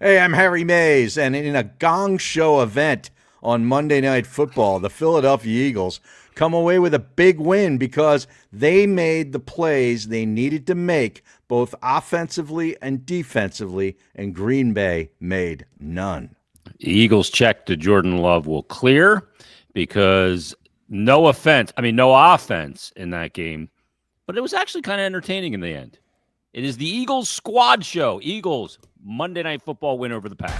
Hey, I'm Harry Mays, and in a gong show event on Monday Night Football, the Philadelphia Eagles come away with a big win because they made the plays they needed to make both offensively and defensively, and Green Bay made none. The Eagles check to Jordan Love will clear because no offense, no offense in that game, but it was actually kind of entertaining in the end. It is the Eagles squad show. Eagles Monday Night Football win over the Pack.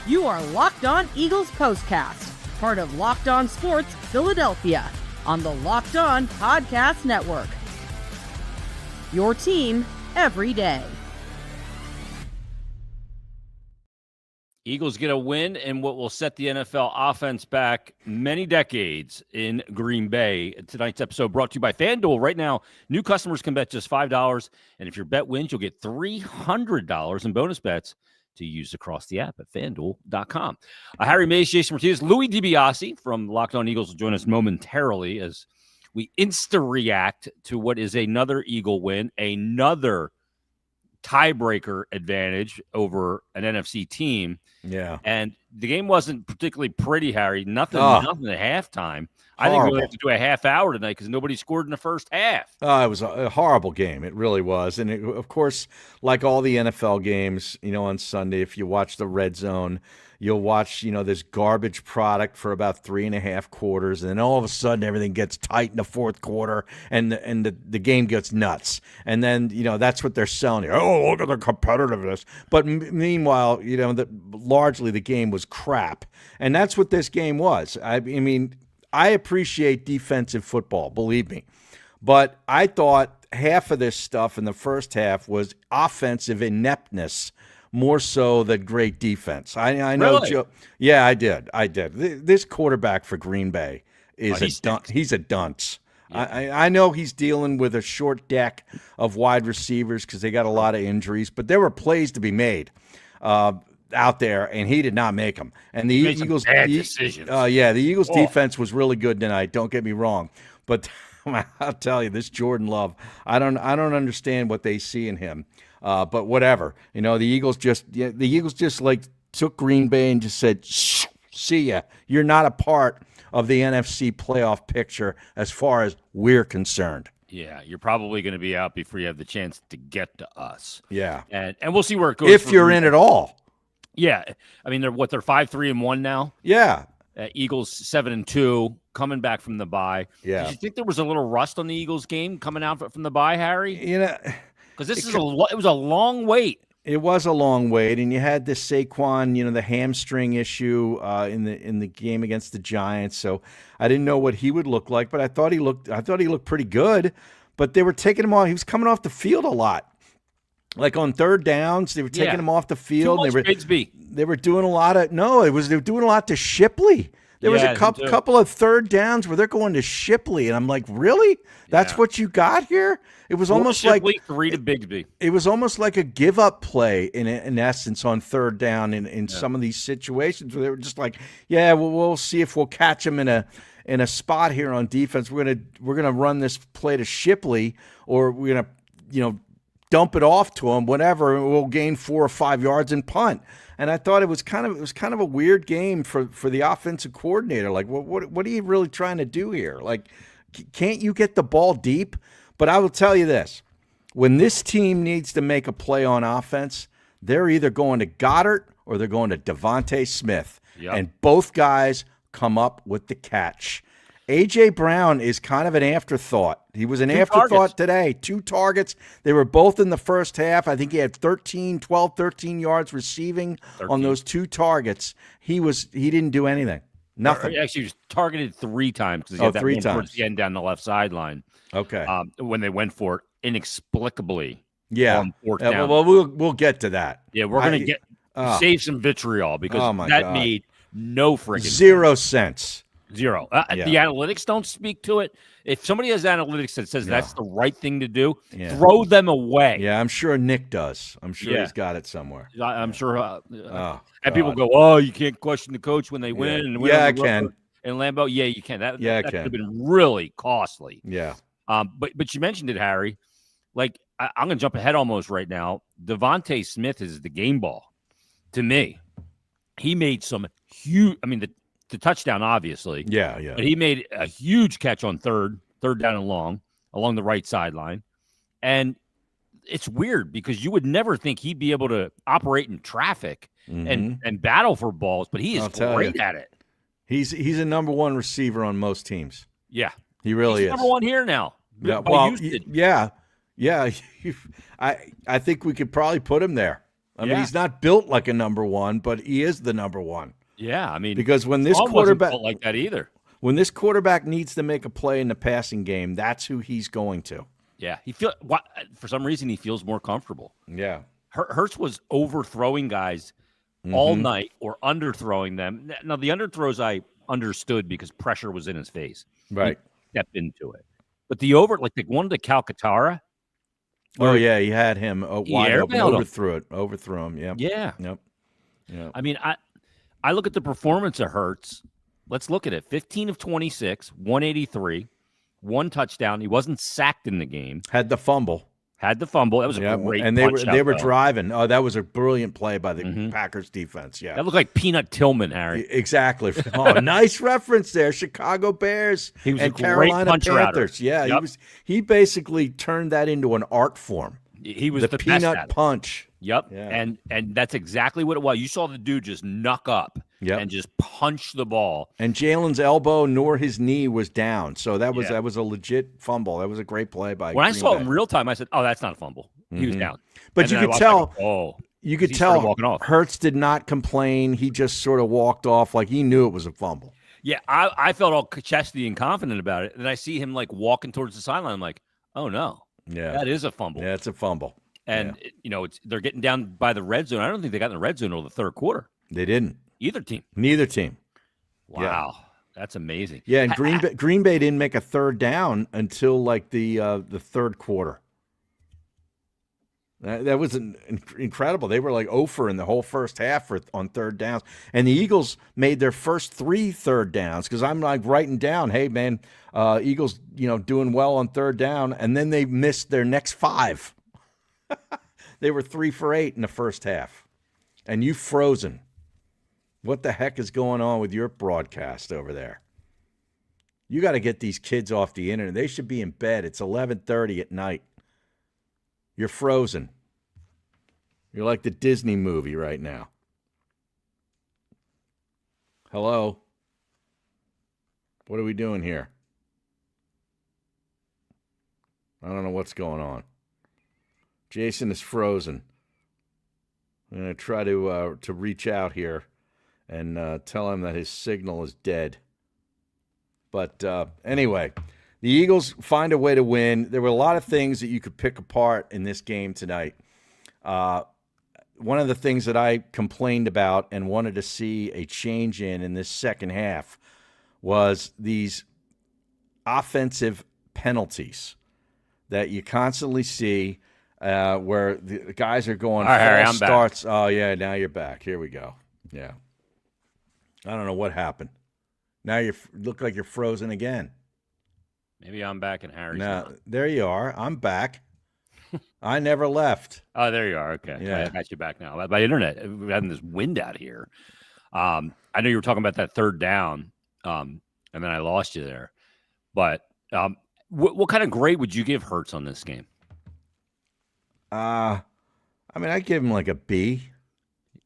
You are Locked On Eagles Postcast, part of Locked On Sports Philadelphia, on the Locked On Podcast Network. Your team every day. Eagles get a win in what will set the NFL offense back many decades in Green Bay. Tonight's episode brought to you by FanDuel. Right now, new customers can bet just $5, and if your bet wins, you'll get $300 in bonus bets to use across the app at FanDuel.com. Harry Mays, Jason Myrtetus, Louie Dibiase from Locked On Eagles will join us momentarily as we insta-react to what is another Eagle win, another tiebreaker advantage over an NFC team. Yeah. And the game wasn't particularly pretty, Harry. Nothing at halftime. Horrible. I think we're going to have to do a half hour tonight because nobody scored in the first half. It was a horrible game. It really was. And of course, like all the NFL games, on Sunday, if you watch the red zone, you'll watch, this garbage product for about 3.5 quarters. And then all of a sudden, everything gets tight in the fourth quarter and the game gets nuts. And then, that's what they're selling you. Oh, look at the competitiveness. But meanwhile, largely the game was crap. And that's what this game was. I appreciate defensive football, believe me. But I thought half of this stuff in the first half was offensive ineptness more so than great defense. I know. Really? Yeah, I did. This quarterback for Green Bay is he's a dunce. Yeah. I know he's dealing with a short deck of wide receivers because they got a lot of injuries, but there were plays to be made out there, and he did not make them. And the Eagles, decisions. The Eagles defense was really good tonight. Don't get me wrong, but I'll tell you, this Jordan Love, I don't understand what they see in him. But whatever, the Eagles just like took Green Bay and just said, "See ya. You're not a part of the NFC playoff picture as far as we're concerned." Yeah, you're probably going to be out before you have the chance to get to us. Yeah, and we'll see where it goes if you're in at all. Yeah, they're 5-3-1 now. Yeah, Eagles 7-2, coming back from the bye. Yeah, did you think there was a little rust on the Eagles game coming out from the bye, Harry? Because it was a long wait. It was a long wait, and you had this Saquon, the hamstring issue in the game against the Giants. So I didn't know what he would look like, but I thought he looked pretty good. But they were taking him off. He was coming off the field a lot. Like on third downs, they were taking him off the field. Too much Bigsby. They were doing a lot of they were doing a lot to Shipley. There was a couple of third downs where they're going to Shipley, and I'm like, really? That's what you got here? It was almost Shipley, like 3 to Bigsby. It was almost like a give up play in essence on third down in some of these situations where they were just like, we'll see if we'll catch him in a spot here on defense. We're gonna run this play to Shipley, or we're gonna dump it off to him, whatever, and we'll gain 4 or 5 yards and punt. And I thought it was kind of a weird game for the offensive coordinator. Like, what are you really trying to do here? Like, can't you get the ball deep? But I will tell you this: when this team needs to make a play on offense, they're either going to Goddard or they're going to Devonte Smith, and both guys come up with the catch. A.J. Brown is kind of an afterthought. He was an afterthought today. 2 targets. They were both in the first half. I think he had 13 yards receiving on those 2 targets. He didn't do anything. Nothing. Actually, he was targeted 3 times because he had that 3 one times towards the end down the left sideline. Okay. When they went for it inexplicably. Yeah. On 4th down. Well, we'll get to that. Yeah, we're going to save some vitriol because that made no freaking 0 sense. 0. The analytics don't speak to it. If somebody has analytics that says that's the right thing to do, throw them away. Yeah, I'm sure Nick does. I'm sure he's got it somewhere. I'm sure. And people go, "Oh, you can't question the coach when they win." And win I can. And Lambeau, you can. That can. could have been really costly. Yeah. But you mentioned it, Harry. Like, I'm going to jump ahead almost right now. Devonte Smith is the game ball to me. He made some huge. I mean, the touchdown, obviously. Yeah. But he made a huge catch on third down and long, along the right sideline. And it's weird because you would never think he'd be able to operate in traffic and battle for balls, but he is great at it. He's a number one receiver on most teams. Yeah. He really is. Number one here now. Yeah. Well, yeah. I think we could probably put him there. I mean, he's not built like a number one, but he is the number one. Yeah, I mean, because when this quarterback wasn't built like that either. When this quarterback needs to make a play in the passing game, that's who he's going to. Yeah, for some reason he feels more comfortable. Yeah, Hurts was overthrowing guys all night or underthrowing them. Now the underthrows I understood because pressure was in his face. Right, he stepped into it. But the like one to Calcaterra. Oh yeah, he had him wide open, overthrew him. Yeah, yep. Yeah. I mean, I look at the performance of Hurts. Let's look at it. 15 of 26, 183, one touchdown. He wasn't sacked in the game. Had the fumble. That was a great. And they were driving. Oh, that was a brilliant play by the Packers defense. Yeah, that looked like Peanut Tillman, Harry. Exactly. Oh, nice reference there. Chicago Bears and Carolina Panthers. Yeah, he basically turned that into an art form. He was the peanut punch. Yep. Yeah. And that's exactly what it was. You saw the dude just knuck up and just punch the ball. And Jalen's elbow nor his knee was down. So that was a legit fumble. That was a great play by When I saw it in real time, I said, "Oh, that's not a fumble." He was down. But you could tell walking off. Hurts did not complain. He just sort of walked off like he knew it was a fumble. Yeah, I felt all chesty and confident about it. And I see him like walking towards the sideline. I'm like, "Oh no. Yeah. That is a fumble." Yeah, it's a fumble. And, they're getting down by the red zone. I don't think they got in the red zone until the third quarter. They didn't. Either team. Neither team. Wow. Yeah. That's amazing. Yeah, and Green Bay didn't make a third down until like the third quarter. That was incredible. They were like 0 in the whole first half on third downs. And the Eagles made their first 3 third downs because I'm like writing down, hey, man, Eagles, doing well on third down. And then they missed their next 5. They were 3 for 8 in the first half. And you frozen. What the heck is going on with your broadcast over there? You got to get these kids off the internet. They should be in bed. It's 11:30 at night. You're frozen. You're like the Disney movie right now. Hello? What are we doing here? I don't know what's going on. Jason is frozen. I'm going to try to reach out here and tell him that his signal is dead. But anyway, the Eagles find a way to win. There were a lot of things that you could pick apart in this game tonight. One of the things that I complained about and wanted to see a change in this second half was these offensive penalties that you constantly see where the guys are going false starts. Back. Oh, yeah, now you're back. Here we go. Yeah. I don't know what happened. Now you look like you're frozen again. Maybe I'm back and Harry's not. There you are. I'm back. I never left. Oh, there you are. Okay. Yeah. I got you back now. By internet, we're having this wind out here. I know you were talking about that third down, and then I lost you there. But what kind of grade would you give Hurts on this game? I give him like a B.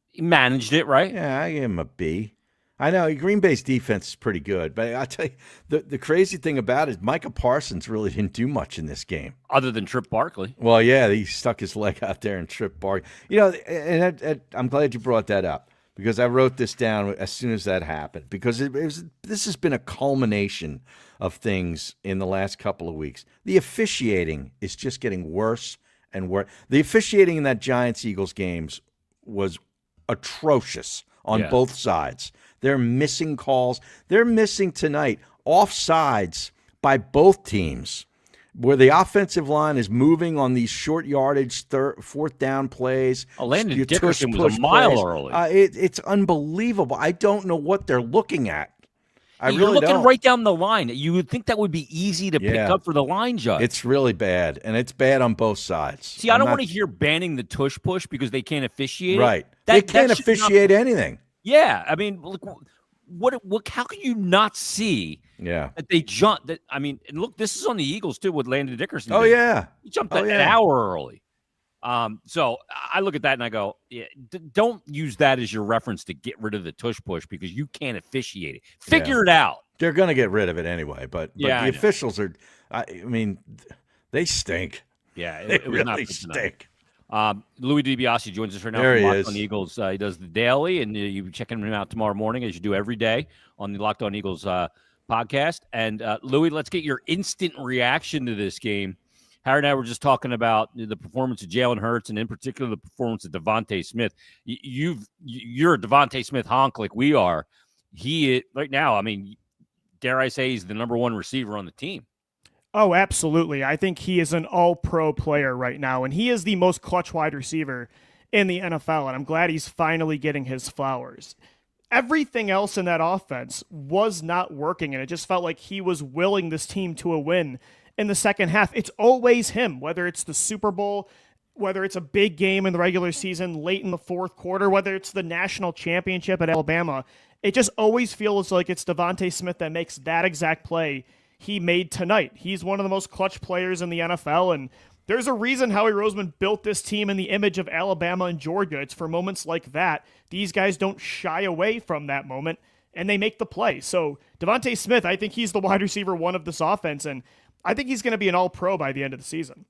He managed it, right? Yeah, I give him a B. I know Green Bay's defense is pretty good, but I'll tell you, the crazy thing about it is Micah Parsons really didn't do much in this game. Other than trip Barkley. Well, yeah, he stuck his leg out there and tripped Barkley. And I'm glad you brought that up because I wrote this down as soon as that happened because this has been a culmination of things in the last couple of weeks. The officiating is just getting worse and worse. The officiating in that Giants-Eagles games was atrocious on both sides. They're missing calls. They're missing tonight offsides by both teams where the offensive line is moving on these short yardage fourth down plays. Landon Dickerson was a mile early. It's unbelievable. I don't know what they're looking at. I You're really looking don't. right down the line. You would think that would be easy to pick up for the line judge. It's really bad, and it's bad on both sides. See, I don't want to hear banning the tush push because they can't officiate. Right. It. They can't officiate anything. Yeah. I mean, look, what how can you not see that they jumped? I mean, and look, this is on the Eagles too with Landon Dickerson. Oh, yeah. He jumped an hour early. So I look at that and I go, don't use that as your reference to get rid of the tush push because you can't officiate it. Figure it out. They're going to get rid of it anyway, but the officials are. I mean, they stink. Yeah, it was really not stink. Louie Dibiase joins us right now. There from he Locked is. On Eagles. He does the daily, and you check him out tomorrow morning as you do every day on the Locked On Eagles podcast. And Louie, let's get your instant reaction to this game. Harry and I were just talking about the performance of Jalen Hurts, and in particular the performance of Devonte Smith. You're a Devonte Smith honk like we are. He right now, I mean, dare I say, he's the number one receiver on the team. Oh, absolutely. I think he is an all-pro player right now, and he is the most clutch wide receiver in the NFL, and I'm glad he's finally getting his flowers. Everything else in that offense was not working, and it just felt like he was willing this team to a win in the second half. It's always him, whether it's the Super Bowl, whether it's a big game in the regular season late in the fourth quarter, whether it's the national championship at Alabama. It just always feels like it's Devonte Smith that makes that exact play he made tonight. He's one of the most clutch players in the NFL, and there's a reason Howie Roseman built this team in the image of Alabama and Georgia. It's for moments like that. These guys don't shy away from that moment, and they make the play. So Devonte Smith, I think he's the wide receiver one of this offense, and I think he's going to be an all-pro by the end of the season.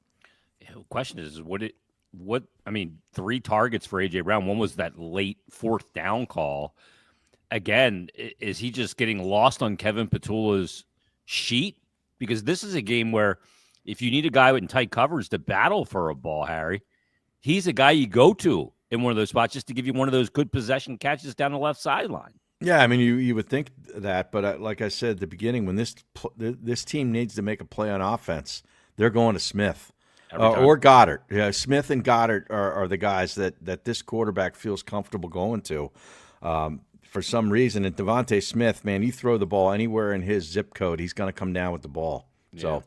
The question is, I mean, 3 targets for A.J. Brown. One was that late fourth down call. Again, is he just getting lost on Kevin Petula's sheet? Because this is a game where if you need a guy in tight coverage to battle for a ball, Harry, he's a guy you go to in one of those spots just to give you one of those good possession catches down the left sideline. Yeah, I mean, you would think that, but like I said at the beginning, when this team needs to make a play on offense, they're going to Smith or Goddard. Yeah, Smith and Goddard are the guys that this quarterback feels comfortable going to. For some reason, and Devonte Smith, man, you throw the ball anywhere in his zip code, he's going to come down with the ball. Yeah. So,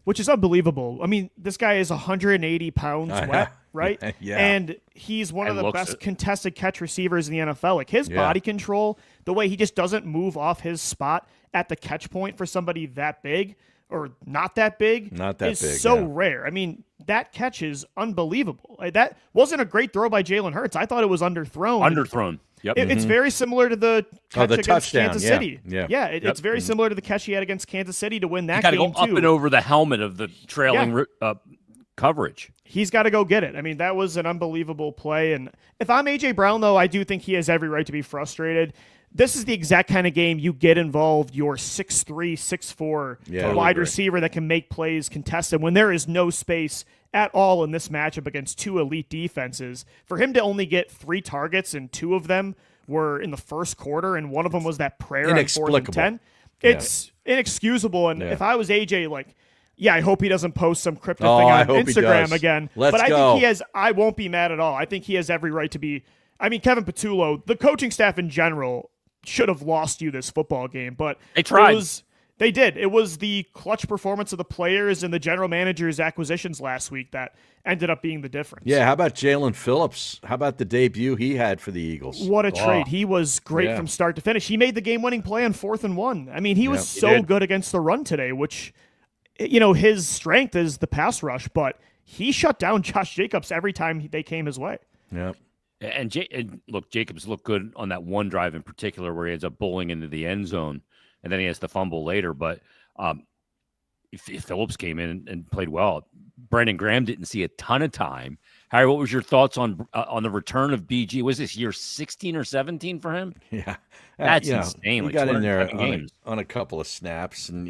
which is unbelievable. I mean, this guy is 180 pounds wet, right? Yeah. And he's one of the best contested catch receivers in the NFL. Like his body control, the way he just doesn't move off his spot at the catch point for somebody that big or not that big is so rare. I mean, that catch is unbelievable. Like, that wasn't a great throw by Jalen Hurts. I thought it was underthrown. Underthrown. Yep. It's very similar to the catch against touchdown. Kansas City. It's very Mm-hmm. similar to the catch he had against Kansas City to win that game, game, too. Up and over the helmet of the trailing coverage. He's got to go get it. I mean, that was an unbelievable play. And if I'm A.J. Brown, though, I do think he has every right to be frustrated. This is the exact kind of game you get involved your 6'3", 6'4" wide receiver that can make plays contested when there is no space at all in this matchup against 2 elite defenses. For him to only get 3 targets and 2 of them were in the first quarter and one of them was that prayer on 4th and 10, it's inexcusable. And if I was AJ, I hope he doesn't post some cryptic thing on Instagram again. But I think I won't be mad at all. I think he has every right to be. I mean, Kevin Petullo, the coaching staff in general, should have lost you this football game, but they tried. They did. It was the clutch performance of the players and the general manager's acquisitions last week that ended up being the difference. Yeah, how about Jalen Phillips? How about the debut he had for the Eagles? What a trade. He was great from start to finish. He made the game-winning play on 4th and 1. I mean, he was so good against the run today, which, his strength is the pass rush, but he shut down Josh Jacobs every time they came his way. Yeah. And look, Jacobs looked good on that one drive in particular where he ends up bowling into the end zone, and then he has the fumble later. But Phillips came in and played well. Brandon Graham didn't see a ton of time. Harry, what was your thoughts on the return of BG? Was this year 16 or 17 for him? Yeah. That's insane. He got in there on a couple of snaps and,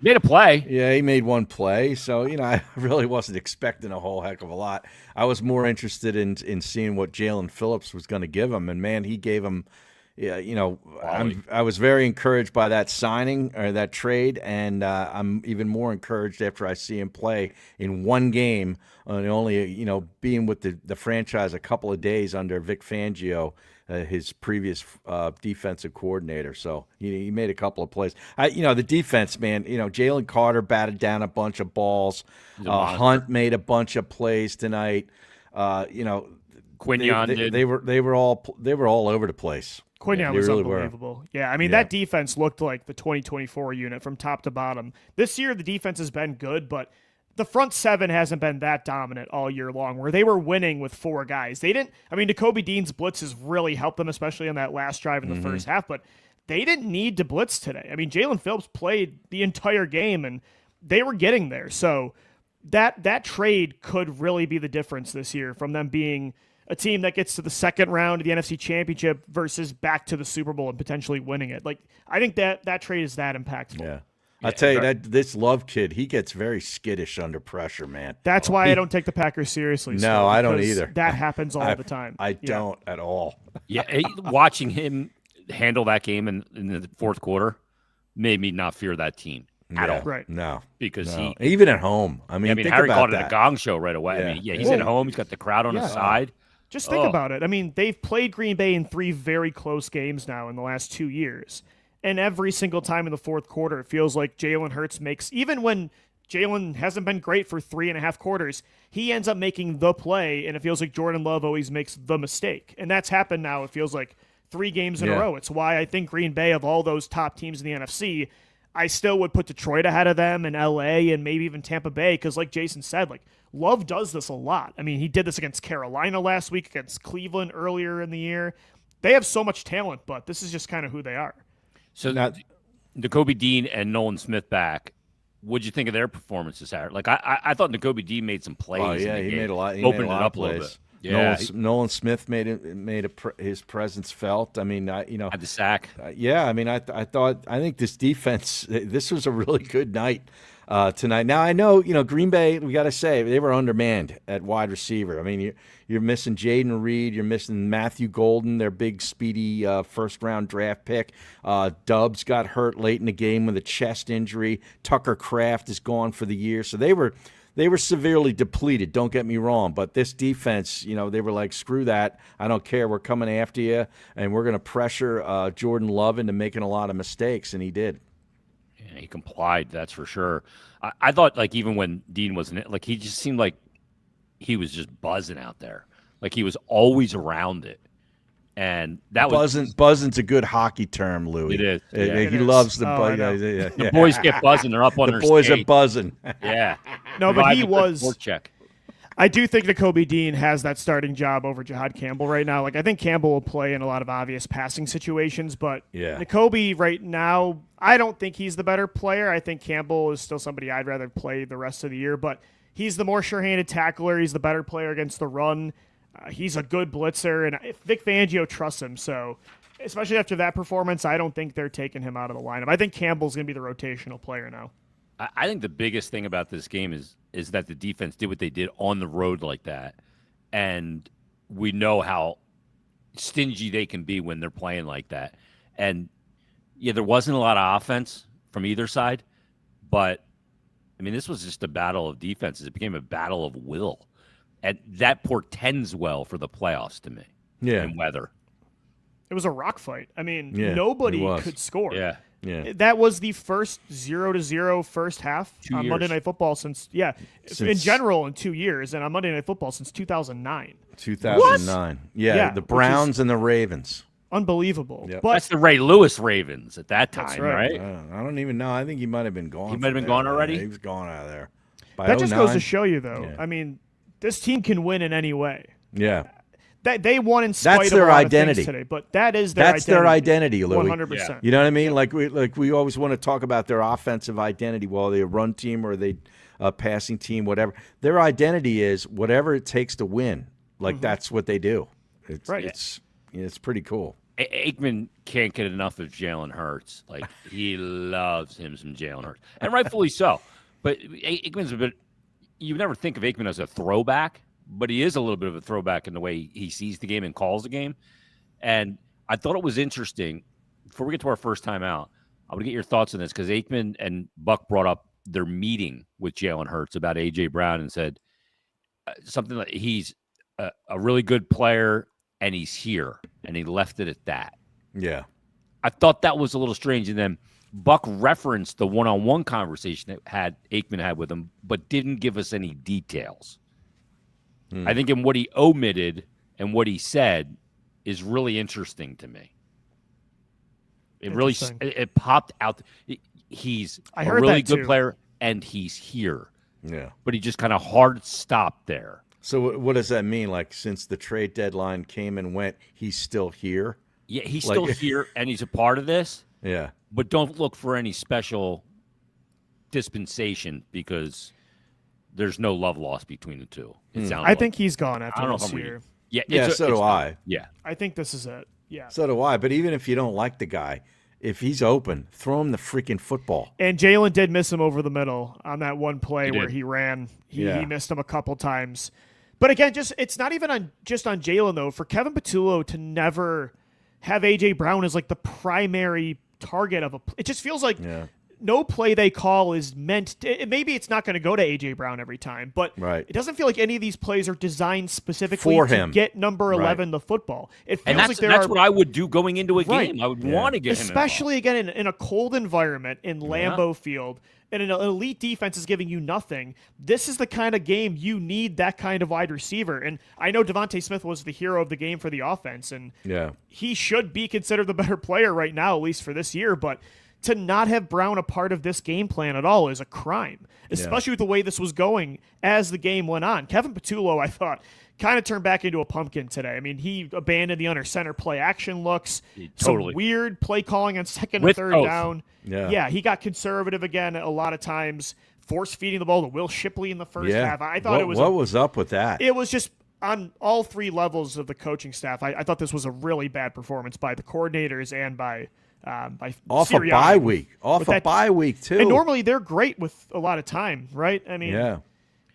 made a play. Yeah, he made one play. So, I really wasn't expecting a whole heck of a lot. I was more interested in seeing what Jalen Phillips was going to give him. And, man, he gave him yeah, I was very encouraged by that signing or that trade, and I'm even more encouraged after I see him play in one game, and only being with the franchise a couple of days under Vic Fangio, his previous defensive coordinator. So he made a couple of plays. The defense, man. Jalen Carter batted down a bunch of balls. Hunt made a bunch of plays tonight. Quinyon did. They were all over the place. Quinyon was really unbelievable. Yeah, I mean, that defense looked like the 2024 unit from top to bottom. This year, the defense has been good, but the front seven hasn't been that dominant all year long, where they were winning with four guys. Nakobe Dean's blitzes really helped them, especially on that last drive in the first half, but they didn't need to blitz today. I mean, Jalen Phillips played the entire game, and they were getting there. So that trade could really be the difference this year from them being a team that gets to the second round of the NFC Championship versus back to the Super Bowl and potentially winning it. I think that trade is that impactful. Yeah. I'll tell you that this Love kid, he gets very skittish under pressure, man. That's why I don't take the Packers seriously. No, I don't either. That happens all the time. I don't at all. Yeah, watching him handle that game in the fourth quarter made me not fear that team at all. Right. No. Because even at home. Think Harry about called that. it a gong show right away. Yeah. He's at home. He's got the crowd on his side. Just think about it. I mean, they've played Green Bay in 3 very close games now in the last 2 years. And every single time in the fourth quarter, it feels like Jalen Hurts makes, even when Jalen hasn't been great for 3.5 quarters, he ends up making the play, and it feels like Jordan Love always makes the mistake. And that's happened now, it feels like 3 games in a row. It's why I think Green Bay, of all those top teams in the NFC, I still would put Detroit ahead of them and LA and maybe even Tampa Bay, because like Jason said, Love does this a lot. I mean, he did this against Carolina last week, against Cleveland earlier in the year. They have so much talent, but this is just kind of who they are. So Nakobe Dean and Nolan Smith back. What'd you think of their performances, Harry? I thought Nakobe Dean made some plays. Oh yeah, he made a lot. He opened made a lot it up of plays. A little bit. Yeah, Nolan Smith made his presence felt. I mean, had the sack. I think this defense. This was a really good night tonight. Now I know Green Bay. We got to say they were undermanned at wide receiver. I mean, you're missing Jaden Reed. You're missing Matthew Golden, their big speedy first round draft pick. Dubs got hurt late in the game with a chest injury. Tucker Kraft is gone for the year. So they were severely depleted, don't get me wrong. But this defense, they were like, screw that. I don't care. We're coming after you, and we're going to pressure Jordan Love into making a lot of mistakes, and he did. Yeah, he complied, that's for sure. I thought, even when Dean wasn't, he just seemed like he was just buzzing out there. He was always around it. And that buzzing's a good hockey term, Louie. It is. Yeah. He loves the buzz. The boys get buzzing. They're up on their The boys skate. are buzzing. Yeah. No, but he was. Check. I do think Nakobe Dean has that starting job over Jahad Campbell right now. I think Campbell will play in a lot of obvious passing situations, but Nakobe right now, I don't think he's the better player. I think Campbell is still somebody I'd rather play the rest of the year, but he's the more sure-handed tackler. He's the better player against the run. He's a good blitzer, and Vic Fangio trusts him. So, especially after that performance, I don't think they're taking him out of the lineup. I think Campbell's going to be the rotational player now. I think the biggest thing about this game is that the defense did what they did on the road like that, and we know how stingy they can be when they're playing like that. And there wasn't a lot of offense from either side, but this was just a battle of defenses. It became a battle of will. And that portends well for the playoffs to me. Yeah. And weather. It was a rock fight. Nobody could score. Yeah. Yeah. That was the first 0-0 first half on Monday Night Football since in general in 2 years, and on Monday Night Football since 2009. 2009. Yeah, the Browns and the Ravens. Unbelievable. Yep. But that's the Ray Lewis Ravens at that time, right? I don't even know. I think he might have been gone. He might have been gone already? He was gone out of there. That just goes to show you, though. Yeah. This team can win in any way. Yeah. They won in spite of a lot of things today, but that's their identity, Louie. 100%. Yeah. You know what I mean? Yeah. We always want to talk about their offensive identity, whether they're a run team or they a passing team, whatever. Their identity is whatever it takes to win. That's what they do. It's pretty cool. Aikman can't get enough of Jalen Hurts. He loves him some Jalen Hurts, and rightfully so. But Aikman's a bit. You never think of Aikman as a throwback, but he is a little bit of a throwback in the way he sees the game and calls the game. And I thought it was interesting. Before we get to our first time out, I want to get your thoughts on this because Aikman and Buck brought up their meeting with Jalen Hurts about A.J. Brown and said something like he's a really good player and he's here, and he left it at that. Yeah. I thought that was a little strange. And then Buck referenced the one-on-one conversation that Aikman had with him, but didn't give us any details. I think in what he omitted and what he said is really interesting to me. It really it popped out. He's a really good player, and he's here. Yeah. But he just kind of hard stopped there. So what does that mean? Like, since the trade deadline came and went, he's still here? Yeah, he's still here, and he's a part of this. Yeah. But don't look for any special dispensation because there's no love lost between the two. I think he's gone after this year. Yeah, so do I. Yeah. I think this is it. Yeah. So do I. But even if you don't like the guy, if he's open, throw him the freaking football. And Jalen did miss him over the middle on that one play where he ran. He missed him a couple times. But again, it's not even on Jalen, though. For Kevin Patullo to never have A.J. Brown as like the primary target of it just feels like no play they call is meant to, maybe it's not going to go to A.J. Brown every time, but it doesn't feel like any of these plays are designed specifically for to him. Get number 11 the football. It feels and like that's what I would do going into a game. I would want to get him especially again in a cold environment in Lambeau Field. And an elite defense is giving you nothing. This is the kind of game you need that kind of wide receiver. And I know Devonte Smith was the hero of the game for the offense, and he should be considered the better player right now, at least for this year. But to not have Brown a part of this game plan at all is a crime, especially with the way this was going as the game went on. Kevin Patullo, I thought, kind of turned back into a pumpkin today. I mean, he abandoned the under center play action looks, some weird play calling on second and third down. Yeah, he got conservative again a lot of times, force feeding the ball to Will Shipley in the first half. I thought what was up with that? It was just on all three levels of the coaching staff. I thought this was a really bad performance by the coordinators and by off a bye week. Off a bye week, too. And normally they're great with a lot of time, right? I mean,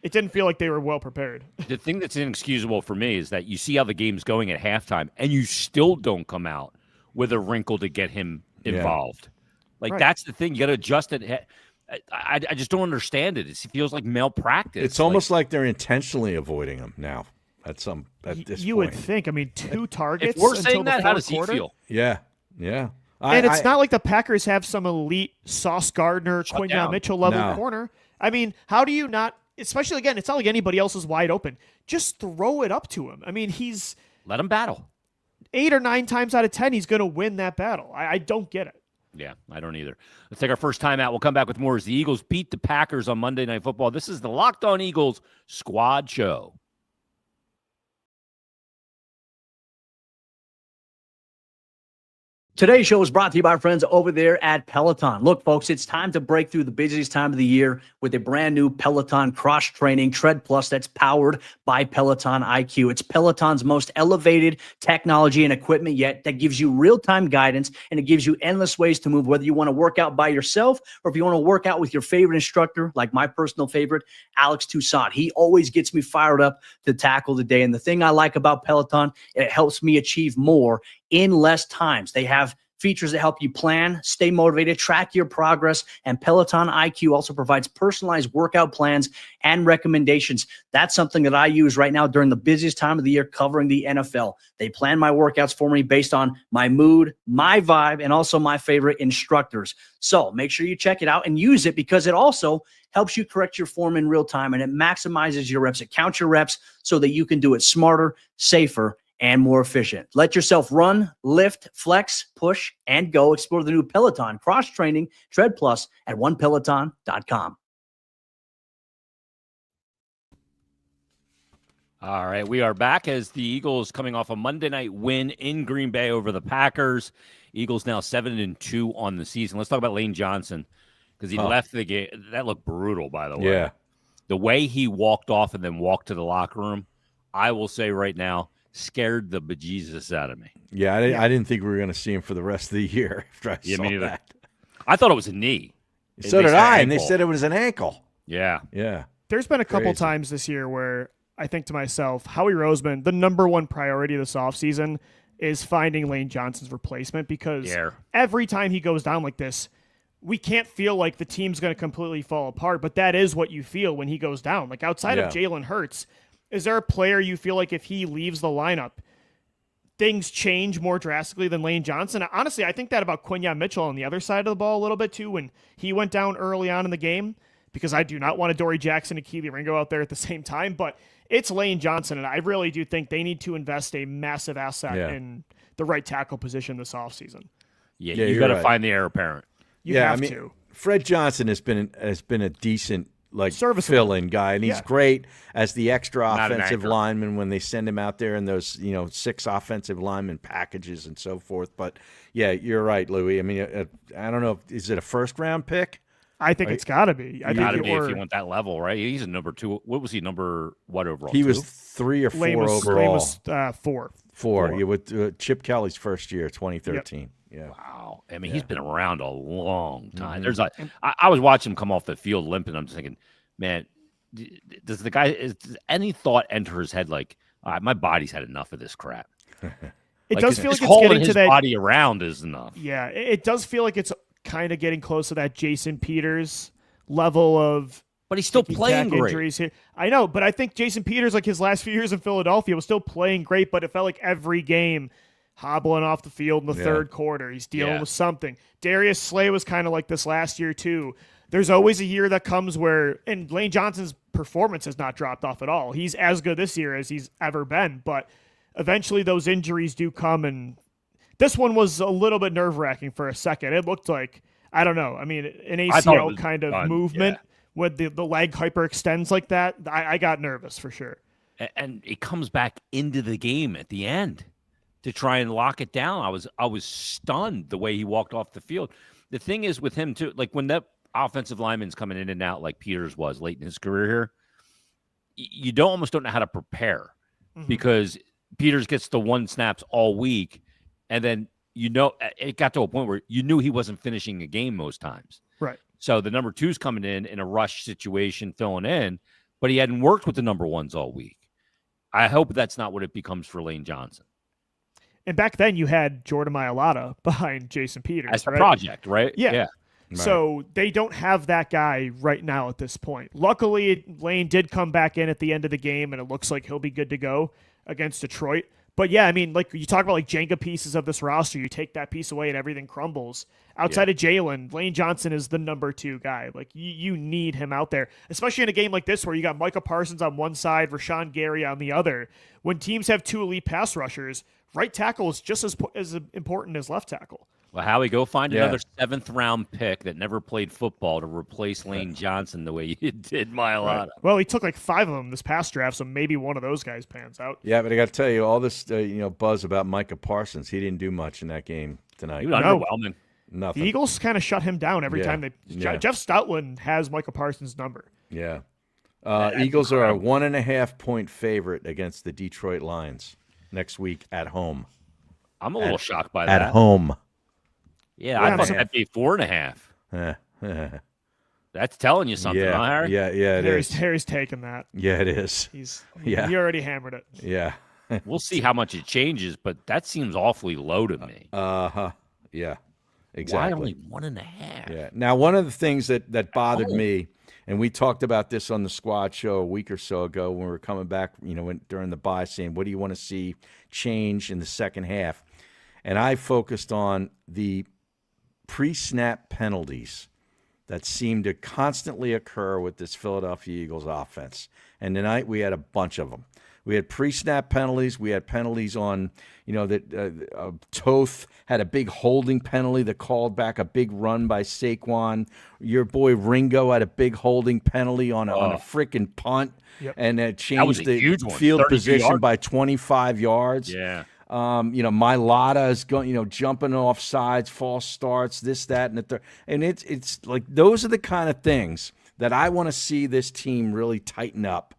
it didn't feel like they were well prepared. The thing that's inexcusable for me is that you see how the game's going at halftime, and you still don't come out with a wrinkle to get him involved. Like, that's the thing. You got to adjust it. I just don't understand it. It feels like malpractice. It's almost like they're intentionally avoiding him now at this point. You would think. I mean, 2 targets if we're saying until that, the how does he quarter? feel? Yeah. And it's not like the Packers have some elite Sauce Gardner, Quinyon Mitchell level corner. I mean, how do you not, especially again, it's not like anybody else is wide open. Just throw it up to him. I mean, let him battle. 8 or 9 times out of 10, he's going to win that battle. I don't get it. Yeah, I don't either. Let's take our first time out. We'll come back with more as the Eagles beat the Packers on Monday Night Football. This is the Locked On Eagles Squad Show. Today's show is brought to you by our friends over there at Peloton. Look, folks, it's time to break through the busiest time of the year with a brand new Peloton cross-training Tread Plus that's powered by Peloton IQ. It's Peloton's most elevated technology and equipment yet that gives you real-time guidance, and it gives you endless ways to move, whether you want to work out by yourself or if you want to work out with your favorite instructor, like my personal favorite, Alex Toussaint. He always gets me fired up to tackle the day. And the thing I like about Peloton, it helps me achieve more in less times. They have features that help you plan, stay motivated, track your progress, and Peloton IQ also provides personalized workout plans and recommendations. That's something that I use right now during the busiest time of the year covering the NFL. They plan my workouts for me based on my mood, my vibe, and also my favorite instructors. So make sure you check it out and use it because it also helps you correct your form in real time, and it maximizes your reps. It counts your reps so that you can do it smarter, safer, and more efficient. Let yourself run, lift, flex, push, and go. Explore the new Peloton cross-training Tread Plus at onepeloton.com. All right, we are back as the Eagles coming off a Monday night win in Green Bay over the Packers. Eagles now 7-2 on the season. Let's talk about Lane Johnson because he left the game. That looked brutal, by the way. Yeah. The way he walked off and then walked to the locker room, I will say right now, scared the bejesus out of me. Yeah, I didn't think we were going to see him for the rest of the year after I saw that. I thought it was a knee. So did I, and they said it was an ankle. Yeah. There's been a couple times this year where I think to myself, Howie Roseman, the number one priority this offseason is finding Lane Johnson's replacement, because Yeah. every time he goes down like this, we can't feel like the team's going to completely fall apart, but that is what you feel when he goes down. Like outside of Jalen Hurts, is there a player you feel like if he leaves the lineup, things change more drastically than Lane Johnson? Honestly, I think that about Quinyon Mitchell on the other side of the ball a little bit too, when he went down early on in the game, because I do not want a Dory Jackson and Keely Ringo out there at the same time, but it's Lane Johnson, and I really do think they need to invest a massive asset in the right tackle position this offseason. Yeah, you got to find the heir apparent. You have to. Fred Johnson has been a decent fill-in guy, and he's great as the extra offensive lineman when they send him out there in those 6 offensive lineman packages and so forth. But yeah, you're right, Louie. I mean, I don't know, is it a first-round pick? I think it's got to be. Got to be if you want that level, right? He's a number 2. What was he, number what overall? He was 3 or 4 overall. Lane was 4. 4. Yeah, with Chip Kelly's first year, 2013. Yep. Yeah. Wow. I mean, he's been around a long time. There's I was watching him come off the field limping. I'm just thinking, man, does any thought enter his head like, my body's had enough of this crap? It does feel like it's getting to his that body around is enough. Yeah, it does feel like it's kind of getting close to that Jason Peters level of. But he's still playing great. Injuries here. I know, but I think Jason Peters, like his last few years in Philadelphia, was still playing great, but it felt like every game hobbling off the field in the third quarter. He's dealing with something. Darius Slay was kind of like this last year too. There's always a year that comes where, and Lane Johnson's performance has not dropped off at all. He's as good this year as he's ever been, but eventually those injuries do come, and this one was a little bit nerve-wracking for a second. It looked like, I don't know, I mean, an ACL kind of movement when the leg hyperextends like that. I got nervous for sure. And it comes back into the game at the end to try and lock it down. I was stunned the way he walked off the field. The thing is with him too, like when that offensive lineman's coming in and out like Peters was late in his career here, you almost don't know how to prepare because Peters gets the 1 snaps all week, and then it got to a point where you knew he wasn't finishing a game most times. Right. So the number 2's coming in a rush situation, filling in, but he hadn't worked with the number 1s all week. I hope that's not what it becomes for Lane Johnson. And back then you had Jordan Mailata behind Jason Peters. As the project, right? Yeah. Right. So they don't have that guy right now at this point. Luckily, Lane did come back in at the end of the game, and it looks like he'll be good to go against Detroit. But yeah, I mean, like you talk about like Jenga pieces of this roster, you take that piece away and everything crumbles. Outside of Jalen, Lane Johnson is the number 2 guy. Like you need him out there, especially in a game like this where you got Micah Parsons on one side, Rashawn Gary on the other. When teams have 2 elite pass rushers, right tackle is just as important as left tackle. Well, Howie, go find another 7th-round pick that never played football to replace Lane Johnson the way you did Mailata. Right. Well, he took like 5 of them this past draft, so maybe one of those guys pans out. Yeah, but I got to tell you, all this buzz about Micah Parsons, he didn't do much in that game tonight. He was underwhelming. Nothing. The Eagles kind of shut him down every time they. Yeah. Jeff Stoutland has Micah Parsons' number. Yeah. Eagles are a 1.5-point favorite against the Detroit Lions next week at home. I'm a little shocked by that. At home. Yeah, I thought that'd be 4.5. That's telling you something, huh, Harry? Yeah, it is. Harry's taking that. Yeah, it is. He already hammered it. Yeah. We'll see how much it changes, but that seems awfully low to me. Yeah, exactly. Why only 1.5? Yeah. Now, one of the things that bothered me, and we talked about this on the squad show a week or so ago when we were coming back, during the bye, saying, what do you want to see change in the second half? And I focused on the pre-snap penalties that seem to constantly occur with this Philadelphia Eagles offense. And tonight we had a bunch of them. We had pre-snap penalties. We had penalties on, that Toth had a big holding penalty that called back a big run by Saquon. Your boy Ringo had a big holding penalty on a freaking punt, and it changed the field position by 25 yards. Yeah. Mailata is going, jumping off sides, false starts, this, that, and the third. And it's like those are the kind of things that I want to see this team really tighten up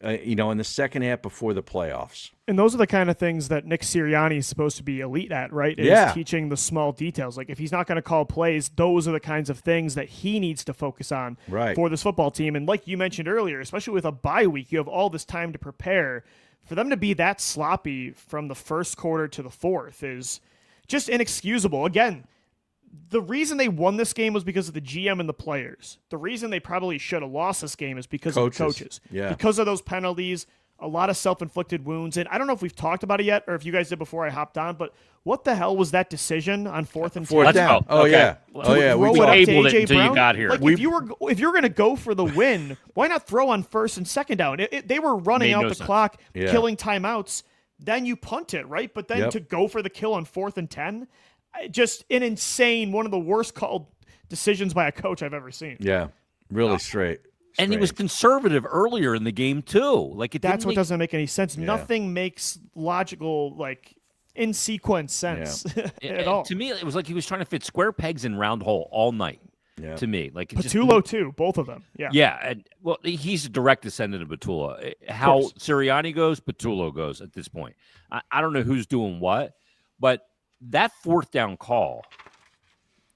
in the second half before the playoffs. And those are the kind of things that Nick Sirianni is supposed to be elite at, right? Is teaching the small details. Like if he's not going to call plays, those are the kinds of things that he needs to focus on for this football team. And like you mentioned earlier, especially with a bye week, you have all this time to prepare. For them to be that sloppy from the first quarter to the fourth is just inexcusable. Again, the reason they won this game was because of the GM and the players. The reason they probably should have lost this game is because of the coaches. Yeah. Because of those penalties, a lot of self-inflicted wounds. And I don't know if we've talked about it yet or if you guys did before I hopped on, but what the hell was that decision on 4th and 10? Fourth down. Oh, yeah. Oh, yeah. We tabled it until you got here. Like, if you're going to go for the win, why not throw on 1st and 2nd down? They were running out the clock, killing timeouts. Then you punt it, right? But then to go for the kill on 4th and 10, just an insane, one of the worst called decisions by a coach I've ever seen. Yeah, really straight. And he was conservative earlier in the game too. Like that's what doesn't make any sense. Yeah. Nothing makes logical, like in sequence sense at all. To me, it was like he was trying to fit square pegs in round hole all night. Yeah. To me, like Patullo too, both of them. Yeah, yeah. And well, he's a direct descendant of Patullo. How Sirianni goes, Patullo goes at this point. I don't know who's doing what, but that 4th down call,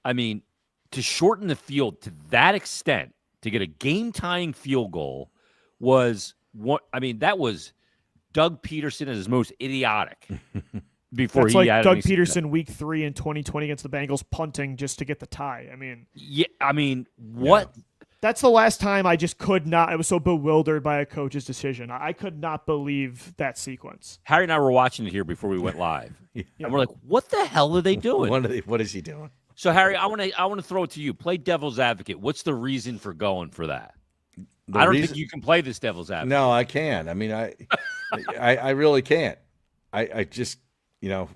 I mean, to shorten the field to that extent, to get a game-tying field goal was what I mean. That was Doug Peterson at his most idiotic. Before that's like Doug Peterson week 3 in 2020 against the Bengals punting just to get the tie. I mean, yeah. I mean, what? Yeah. That's the last time I just could not. I was so bewildered by a coach's decision. I could not believe that sequence. Harry and I were watching it here before we went live, and we're like, "What the hell are they doing? What is he doing?" So, Harry, I want to throw it to you. Play devil's advocate. What's the reason for going for that? I don't think you can play this devil's advocate. No, I can. I mean, I really can't. I just, I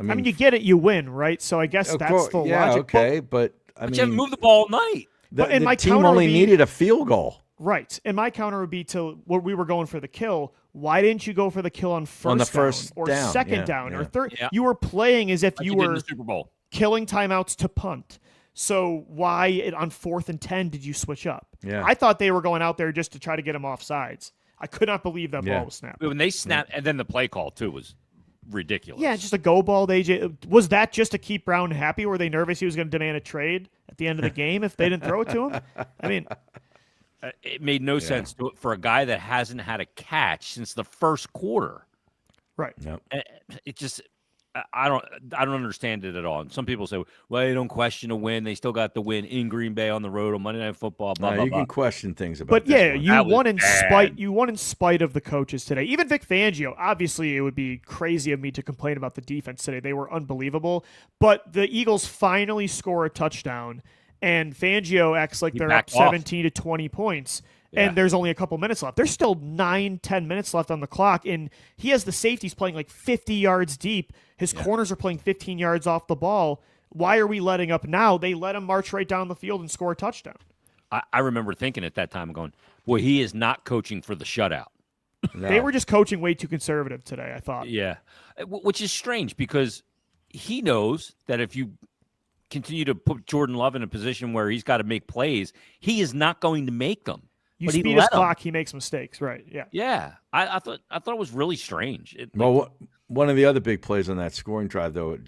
mean, you get it, you win, right? So I guess that's the logic. Okay, but I mean, you haven't moved the ball all night. The team only needed a field goal. Right. And my counter would be to what we were going for the kill. Why didn't you go for the kill on first down or second down or third? Yeah. You were playing as if you were in the Super Bowl. Killing timeouts to punt. So why on 4th and 10 did you switch up? Yeah. I thought they were going out there just to try to get him off sides. I could not believe that ball was snapped. When they snapped, and then the play call too was ridiculous. Yeah, just a go ball. Was that just to keep Brown happy? Were they nervous he was going to demand a trade at the end of the game if they didn't throw it to him? I mean, it made no sense for a guy that hasn't had a catch since the first quarter. Right. Yep. It just. I don't understand it at all. And some people say, well, they don't question a win. They still got the win in Green Bay on the road on Monday Night Football. Blah, blah, you blah. can question things about. But yeah, you won in spite. You won in spite of the coaches today. Even Vic Fangio. Obviously, it would be crazy of me to complain about the defense today. They were unbelievable. But the Eagles finally score a touchdown, and Fangio acts like they're up 17 to 20 points. And there's only a couple minutes left. There's still 9-10 minutes left on the clock, and he has the safeties playing like 50 yards deep. His corners are playing 15 yards off the ball. Why are we letting up now? They let him march right down the field and score a touchdown. I remember thinking at that time, going, boy, he is not coaching for the shutout. No. They were just coaching way too conservative today, I thought. Yeah, which is strange because he knows that if you continue to put Jordan Love in a position where he's got to make plays, he is not going to make them. You speed his clock, he makes mistakes, right? Yeah. Yeah. I thought it was really strange. One of the other big plays on that scoring drive, though,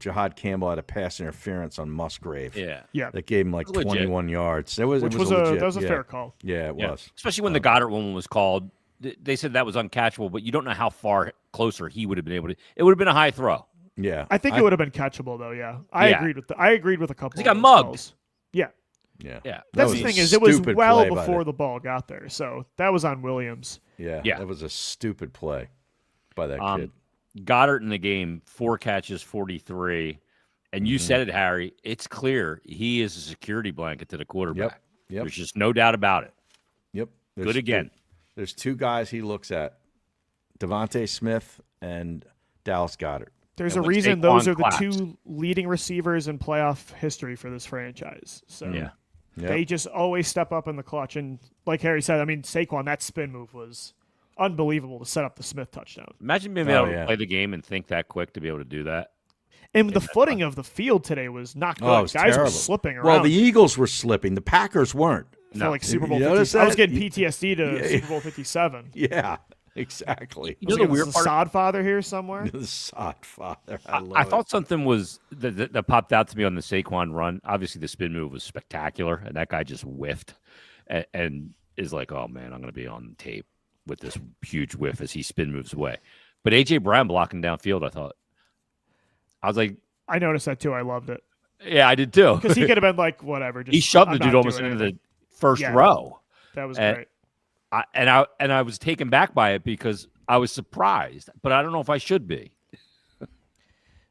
Jahad Campbell had a pass interference on Musgrave. Yeah. That gave him like 21 yards. That was a fair call. Yeah, it was. Especially when the Goddard one was called. They said that was uncatchable, but you don't know how far closer he would have been able to. It would have been a high throw. Yeah. I think it would have been catchable, though, yeah. I agreed with a couple. He got mugged. Calls. Yeah. Yeah. That's the thing is it was well before the ball got there. So that was on Williams. Yeah. That was a stupid play by that kid. Goddard in the game, 4 catches, 43. And you said it, Harry. It's clear he is a security blanket to the quarterback. Yep. There's just no doubt about it. Yep. Good again. There's 2 guys he looks at, Devonte Smith and Dallas Goedert. There's a reason those are the 2 leading receivers in playoff history for this franchise. So they just always step up in the clutch. And like Harry said, I mean, Saquon, that spin move was unbelievable to set up the Smith touchdown. Imagine being able to play the game and think that quick to be able to do that. And the footing of the field today was not good. Guys were slipping around. Well, the Eagles were slipping. The Packers weren't. for like Super Bowl You 50. notice I was that? getting PTSD to Super Bowl 57. Yeah, exactly. You know the weird the part? sod father here somewhere. The sod father. I thought something was that popped out to me on the Saquon run. Obviously, the spin move was spectacular, and that guy just whiffed and is like, oh, man, I'm going to be on tape with this huge whiff as he spin moves away. But A.J. Brown blocking downfield, I was like, I noticed that too. I loved it yeah, I did too. because he could have been like, whatever. Just, He shoved I'm the dude not almost doing into anything. the first Yeah. row. That was And- great. I was taken back by it because I was surprised, but I don't know if I should be.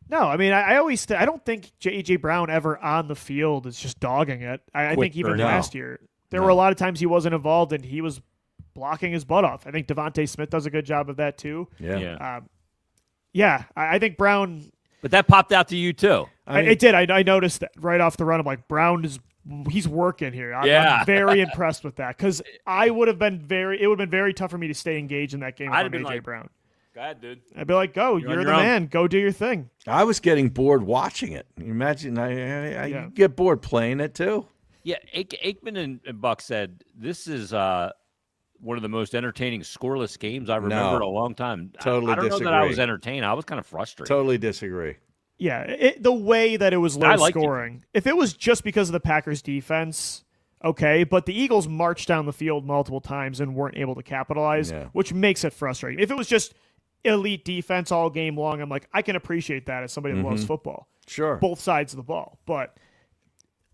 No, I mean, I always I don't think J.J. Brown ever on the field is just dogging it. I Quick think even burn. last year there were a lot of times he wasn't involved and he was blocking his butt off. I think Devonte Smith does a good job of that too. Yeah. I think Brown. But that popped out to you too. It did. I noticed that right off the run. I'm like, he's working here. I'm very impressed with that because it would have been very tough for me to stay engaged in that game I'd with have been A.J. like, Brown. Go ahead, dude. I'd be like, go, you're on the your own. man. Go do your thing. I was getting bored watching it. You imagine, I get bored playing it too. Yeah, Aikman and Buck said this is one of the most entertaining scoreless games I remember in a long time. Totally I don't know that I disagree. was entertained. I was kind of frustrated. Totally disagree. Yeah, the way that it was low liked it. scoring. If it was just because of the Packers' defense, okay, but the Eagles marched down the field multiple times and weren't able to capitalize, which makes it frustrating. If it was just elite defense all game long, I'm like, I can appreciate that as somebody that loves football. Sure. Both sides of the ball. But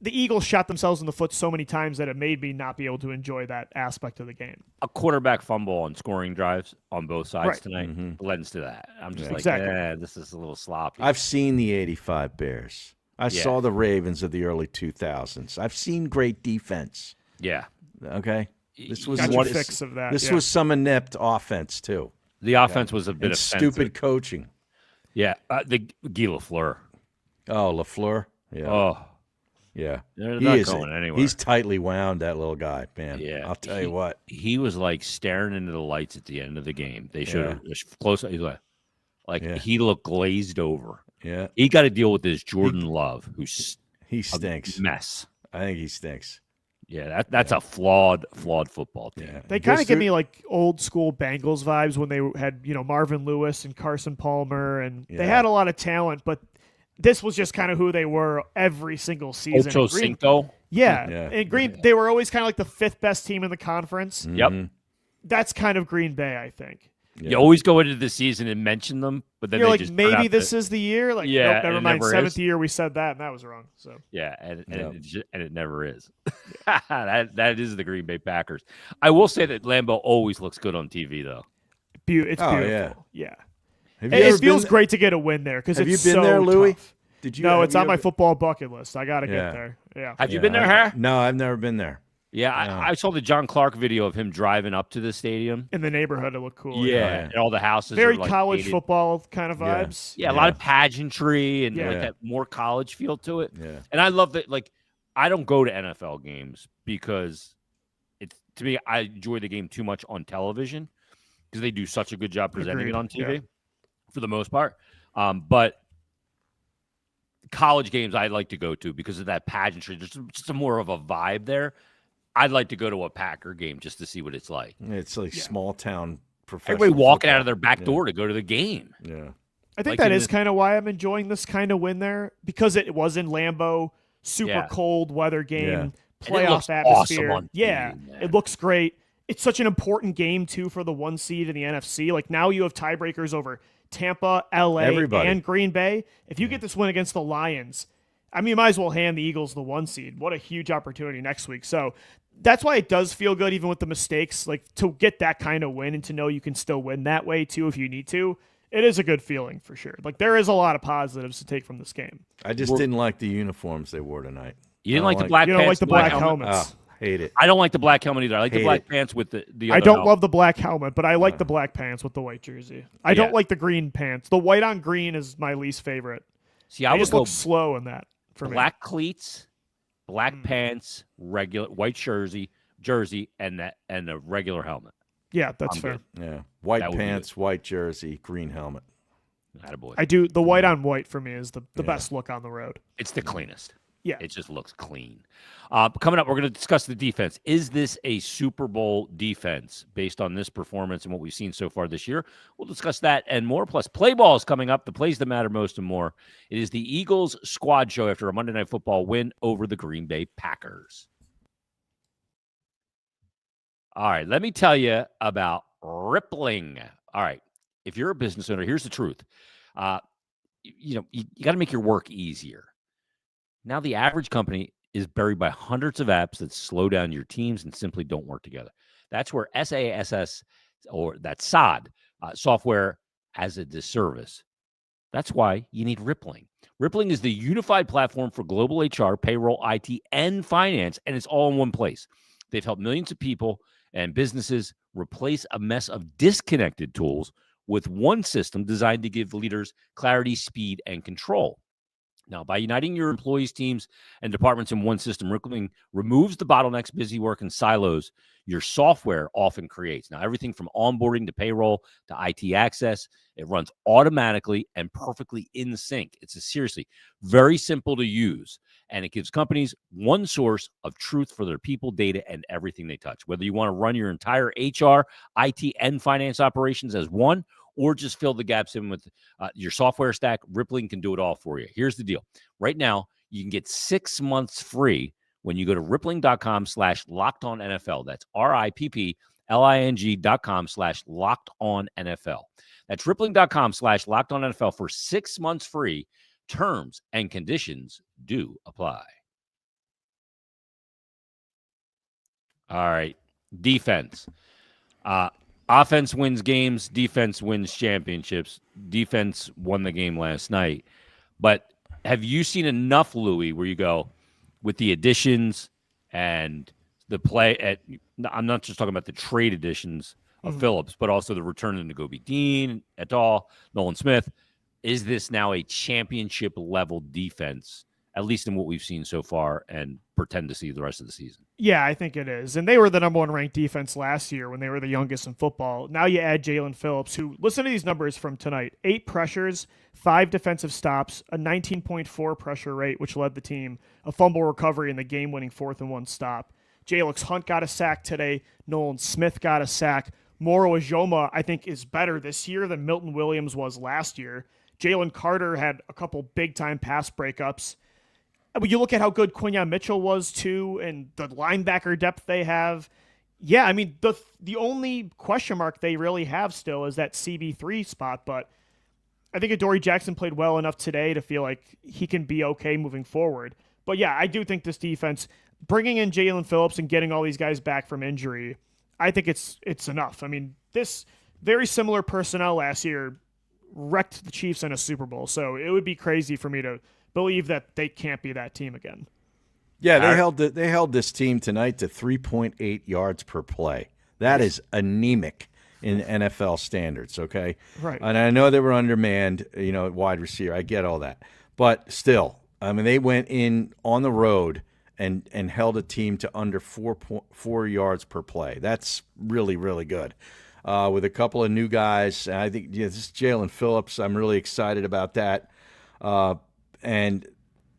the Eagles shot themselves in the foot so many times that it made me not be able to enjoy that aspect of the game. A quarterback fumble on scoring drives on both sides Right. tonight lends to that. I'm just like, Exactly. this is a little sloppy. I've seen the 85 Bears. I saw the Ravens of the early 2000s. I've seen great defense. yeah. Okay? This was Got your fix of that. This yeah. was some inept offense too. The offense was a bit And offensive. stupid coaching. Yeah. The Guy Lafleur. Oh, LaFleur? Yeah. Oh, Yeah. they're not going anywhere. He's tightly wound, that little guy, man. Yeah. I'll tell you what. He was like staring into the lights at the end of the game. They showed it close. He's like he looked glazed over. Yeah. He got to deal with this Jordan Love, who's He a stinks. mess. I think he stinks. Yeah, that's a flawed football team. Yeah. They kind of Just give through- me like old school Bengals vibes when they had, Marvin Lewis and Carson Palmer, and they had a lot of talent, but this was just kind of who they were every single season. Ocho Cinco. Yeah. Yeah. And Green, they were always kind of like the fifth best team in the conference. Yep. That's kind of Green Bay, I think. You always go into the season and mention them, but then You're they like, just turn maybe out this to- is the year. Like, Yeah, nope, and never it mind. never Seventh is. year we said that, and that was wrong. So Yeah, and it never is. that is the Green Bay Packers. I will say that Lambeau always looks good on TV, though. it's Oh, beautiful. Yeah. Have you ever It feels been- great to get a win there because Have it's you been so there, Louie? tough. Did you? No, have it's you on my ever- football bucket list. I got to Yeah. get there. Yeah. Have you been there, huh? No, I've never been there. Yeah, I saw the John Clark video of him driving up to the stadium. In the neighborhood, it looked cool. Yeah, and all the houses Very are like college painted. football kind of Yeah. vibes. Yeah, a lot of pageantry and Yeah. like that more college feel to it. Yeah. And I love that. Like, I don't go to NFL games because it's to me, I enjoy the game too much on television because they do such a good job presenting it Agreed. on TV for the most part. But college games I like to go to because of that pageantry. There's just a more of a vibe there. I'd like to go to a Packer game just to see what it's like. It's like small town professional. Everybody walking football. out of their back door to go to the game. Yeah. I think Like that in is the- kind of why I'm enjoying this kind of win there because it was in Lambeau, super Yeah. cold weather game, Yeah. And it playoff looks atmosphere. awesome on yeah, TV, man. it looks great. It's such an important game too for the 1 seed in the NFC. Like now you have tiebreakers over Tampa, LA, Everybody. and Green Bay. If you get this win against the Lions, I mean, you might as well hand the Eagles the 1 seed. What a huge opportunity next week. So that's why it does feel good, even with the mistakes, like to get that kind of win and to know you can still win that way too if you need to. It is a good feeling for sure. Like there is a lot of positives to take from this game. I just didn't like the uniforms they wore tonight. You didn't I like don't the black You pants? don't like the and black helmet? helmets. Oh, hate it. I don't like the black helmet either. I like the Hate black it. pants with the I other don't helmet. love the black helmet, but I like the black pants with the white jersey. I don't Yeah. like the green pants. The white on green is my least favorite. See, I I would just go look slow in that for me. black cleats, black pants, regular white jersey, and a regular helmet. Yeah, that's I'm fair. good. Yeah. White That would be pants, white jersey, green helmet. Attaboy. I do the white on white for me is the best look on the road. It's the cleanest. Yeah. It just looks clean. Coming up, we're going to discuss the defense. Is this a Super Bowl defense based on this performance and what we've seen so far this year? We'll discuss that and more. Plus, play ball is coming up, the plays that matter most and more. It is the Eagles squad show after a Monday Night Football win over the Green Bay Packers. All right, let me tell you about Rippling. All right, if you're a business owner, here's the truth. You got to make your work easier. Now the average company is buried by hundreds of apps that slow down your teams and simply don't work together. That's where SaaS, or that SOD, software as a disservice. That's why you need Rippling. Rippling is the unified platform for global HR, payroll, IT, and finance, and it's all in one place. They've helped millions of people and businesses replace a mess of disconnected tools with one system designed to give leaders clarity, speed, and control. Now, by uniting your employees, teams, and departments in one system, Rippling removes the bottlenecks, busy work, and silos your software often creates. Now, everything from onboarding to payroll to IT access, it runs automatically and perfectly in sync. It's seriously very simple to use, and it gives companies one source of truth for their people, data, and everything they touch. Whether you want to run your entire HR, IT, and finance operations as one, or just fill the gaps in with your software stack, Rippling can do it all for you. Here's the deal. Right now, you can get 6 months free when you go to rippling.com/lockedonnfl. That's rippling.com/lockedonnfl. That's rippling.com/lockedonnfl for 6 months free. Terms and conditions do apply. All right. Defense. Offense wins games. Defense wins championships. Defense won the game last night. But have you seen enough, Louie, where you go with the additions and the play I'm not just talking about the trade additions of Phillips, but also the return of Nagobi Dean, et al., Nolan Smith. Is this now a championship level defense, at least in what we've seen so far, and pretend to see the rest of the season? Yeah, I think it is. And they were the number one ranked defense last year when they were the youngest in football. Now you add Jalen Phillips, who, listen to these numbers from tonight: 8 pressures, 5 defensive stops, a 19.4 pressure rate, which led the team, a fumble recovery, in the game-winning 4th and 1 stop. Jalix Hunt got a sack today. Nolan Smith got a sack. Moro Ijoma, I think, is better this year than Milton Williams was last year. Jalen Carter had a couple big-time pass breakups. You look at how good Quinyon Mitchell was, too, and the linebacker depth they have. Yeah, I mean, the only question mark they really have still is that CB3 spot, but I think Adoree Jackson played well enough today to feel like he can be okay moving forward. But yeah, I do think this defense, bringing in Jalen Phillips and getting all these guys back from injury, I think it's enough. I mean, this very similar personnel last year wrecked the Chiefs in a Super Bowl, so it would be crazy for me to believe that they can't be that team again. Yeah, they held this team tonight to 3.8 yards per play. That is anemic in NFL standards, okay? Right. And I know they were undermanned, at wide receiver. I get all that. But still, I mean, they went in on the road and held a team to under 4 yards per play. That's really, really good. With a couple of new guys, I think this is Jalen Phillips. I'm really excited about that. And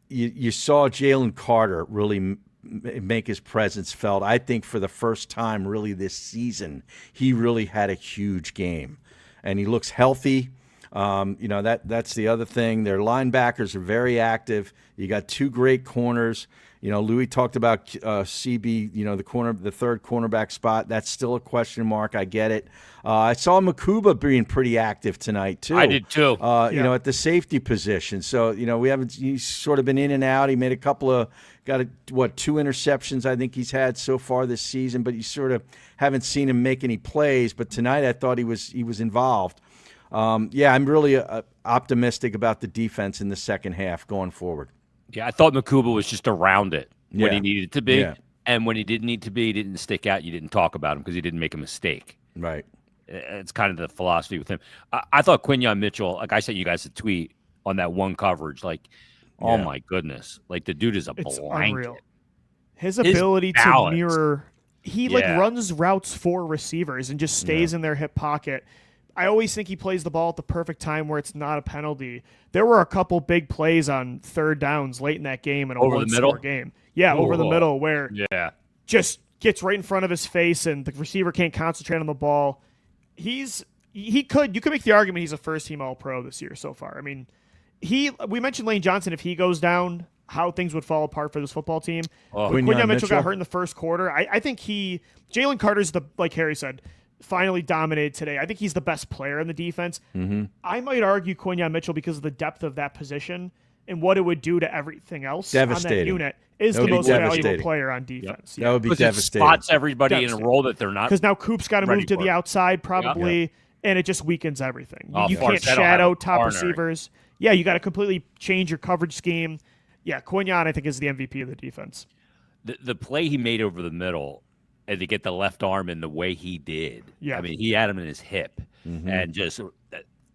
you saw Jalen Carter really make his presence felt. I think for the first time really this season, he really had a huge game. And he looks healthy. That's the other thing. Their linebackers are very active. You got 2 great corners. Louie talked about CB, the third cornerback spot. That's still a question mark. I get it. I saw Makuba being pretty active tonight, too. I did, too. At the safety position. So, he's sort of been in and out. He made a couple of, 2 interceptions I think he's had so far this season, but you sort of haven't seen him make any plays. But tonight I thought he was involved. I'm really optimistic about the defense in the second half going forward. Yeah, I thought Makuba was just around it when he needed to be. Yeah. And when he didn't need to be, he didn't stick out. You didn't talk about him because he didn't make a mistake. Right. It's kind of the philosophy with him. I thought Quinyon Mitchell, like I sent you guys a tweet on that one coverage, oh my goodness. Like the dude is It's blanket. unreal. His ability to mirror, he runs routes for receivers and just stays in their hip pocket. I always think he plays the ball at the perfect time where it's not a penalty. There were a couple big plays on third downs late in that game in a one-score game. Yeah, over the middle where just gets right in front of his face and the receiver can't concentrate on the ball. You could make the argument he's a first-team All-Pro this year so far. I mean, we mentioned Lane Johnson. If he goes down, how things would fall apart for this football team. Quinyon Mitchell got hurt in the first quarter. I think Jalen Carter's like Harry said, finally dominated today. I think he's the best player in the defense. Mm-hmm. I might argue Quinyon Mitchell because of the depth of that position and what it would do to everything else on that unit is the most valuable player on defense. Yep. Yeah. That would be devastating. It spots everybody in a role that they're not. Because now Coop's got to move to the outside probably, and it just weakens everything. You can't shadow top receivers. Yeah, you got to completely change your coverage scheme. Yeah, Quinyon, I think, is the MVP of the defense. The play he made over the middle and to get the left arm in the way he did. Yeah. I mean, he had him in his hip and just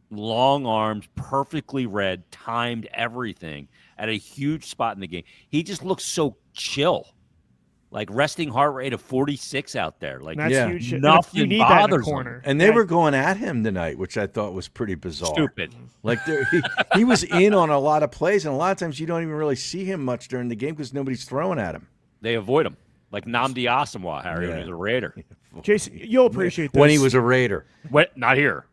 long arms, perfectly read, timed everything at a huge spot in the game. He just looks so chill, like resting heart rate of 46 out there. Like that's huge. Nothing you need bothers that in the corner. him. And they were going at him tonight, which I thought was pretty bizarre. Stupid. Like he was in on a lot of plays, and a lot of times you don't even really see him much during the game because nobody's throwing at him. They avoid him. Like Nnamdi Asomugha, Harry, when he was a Raider. Jason, you'll appreciate this. When he was a Raider. Not here.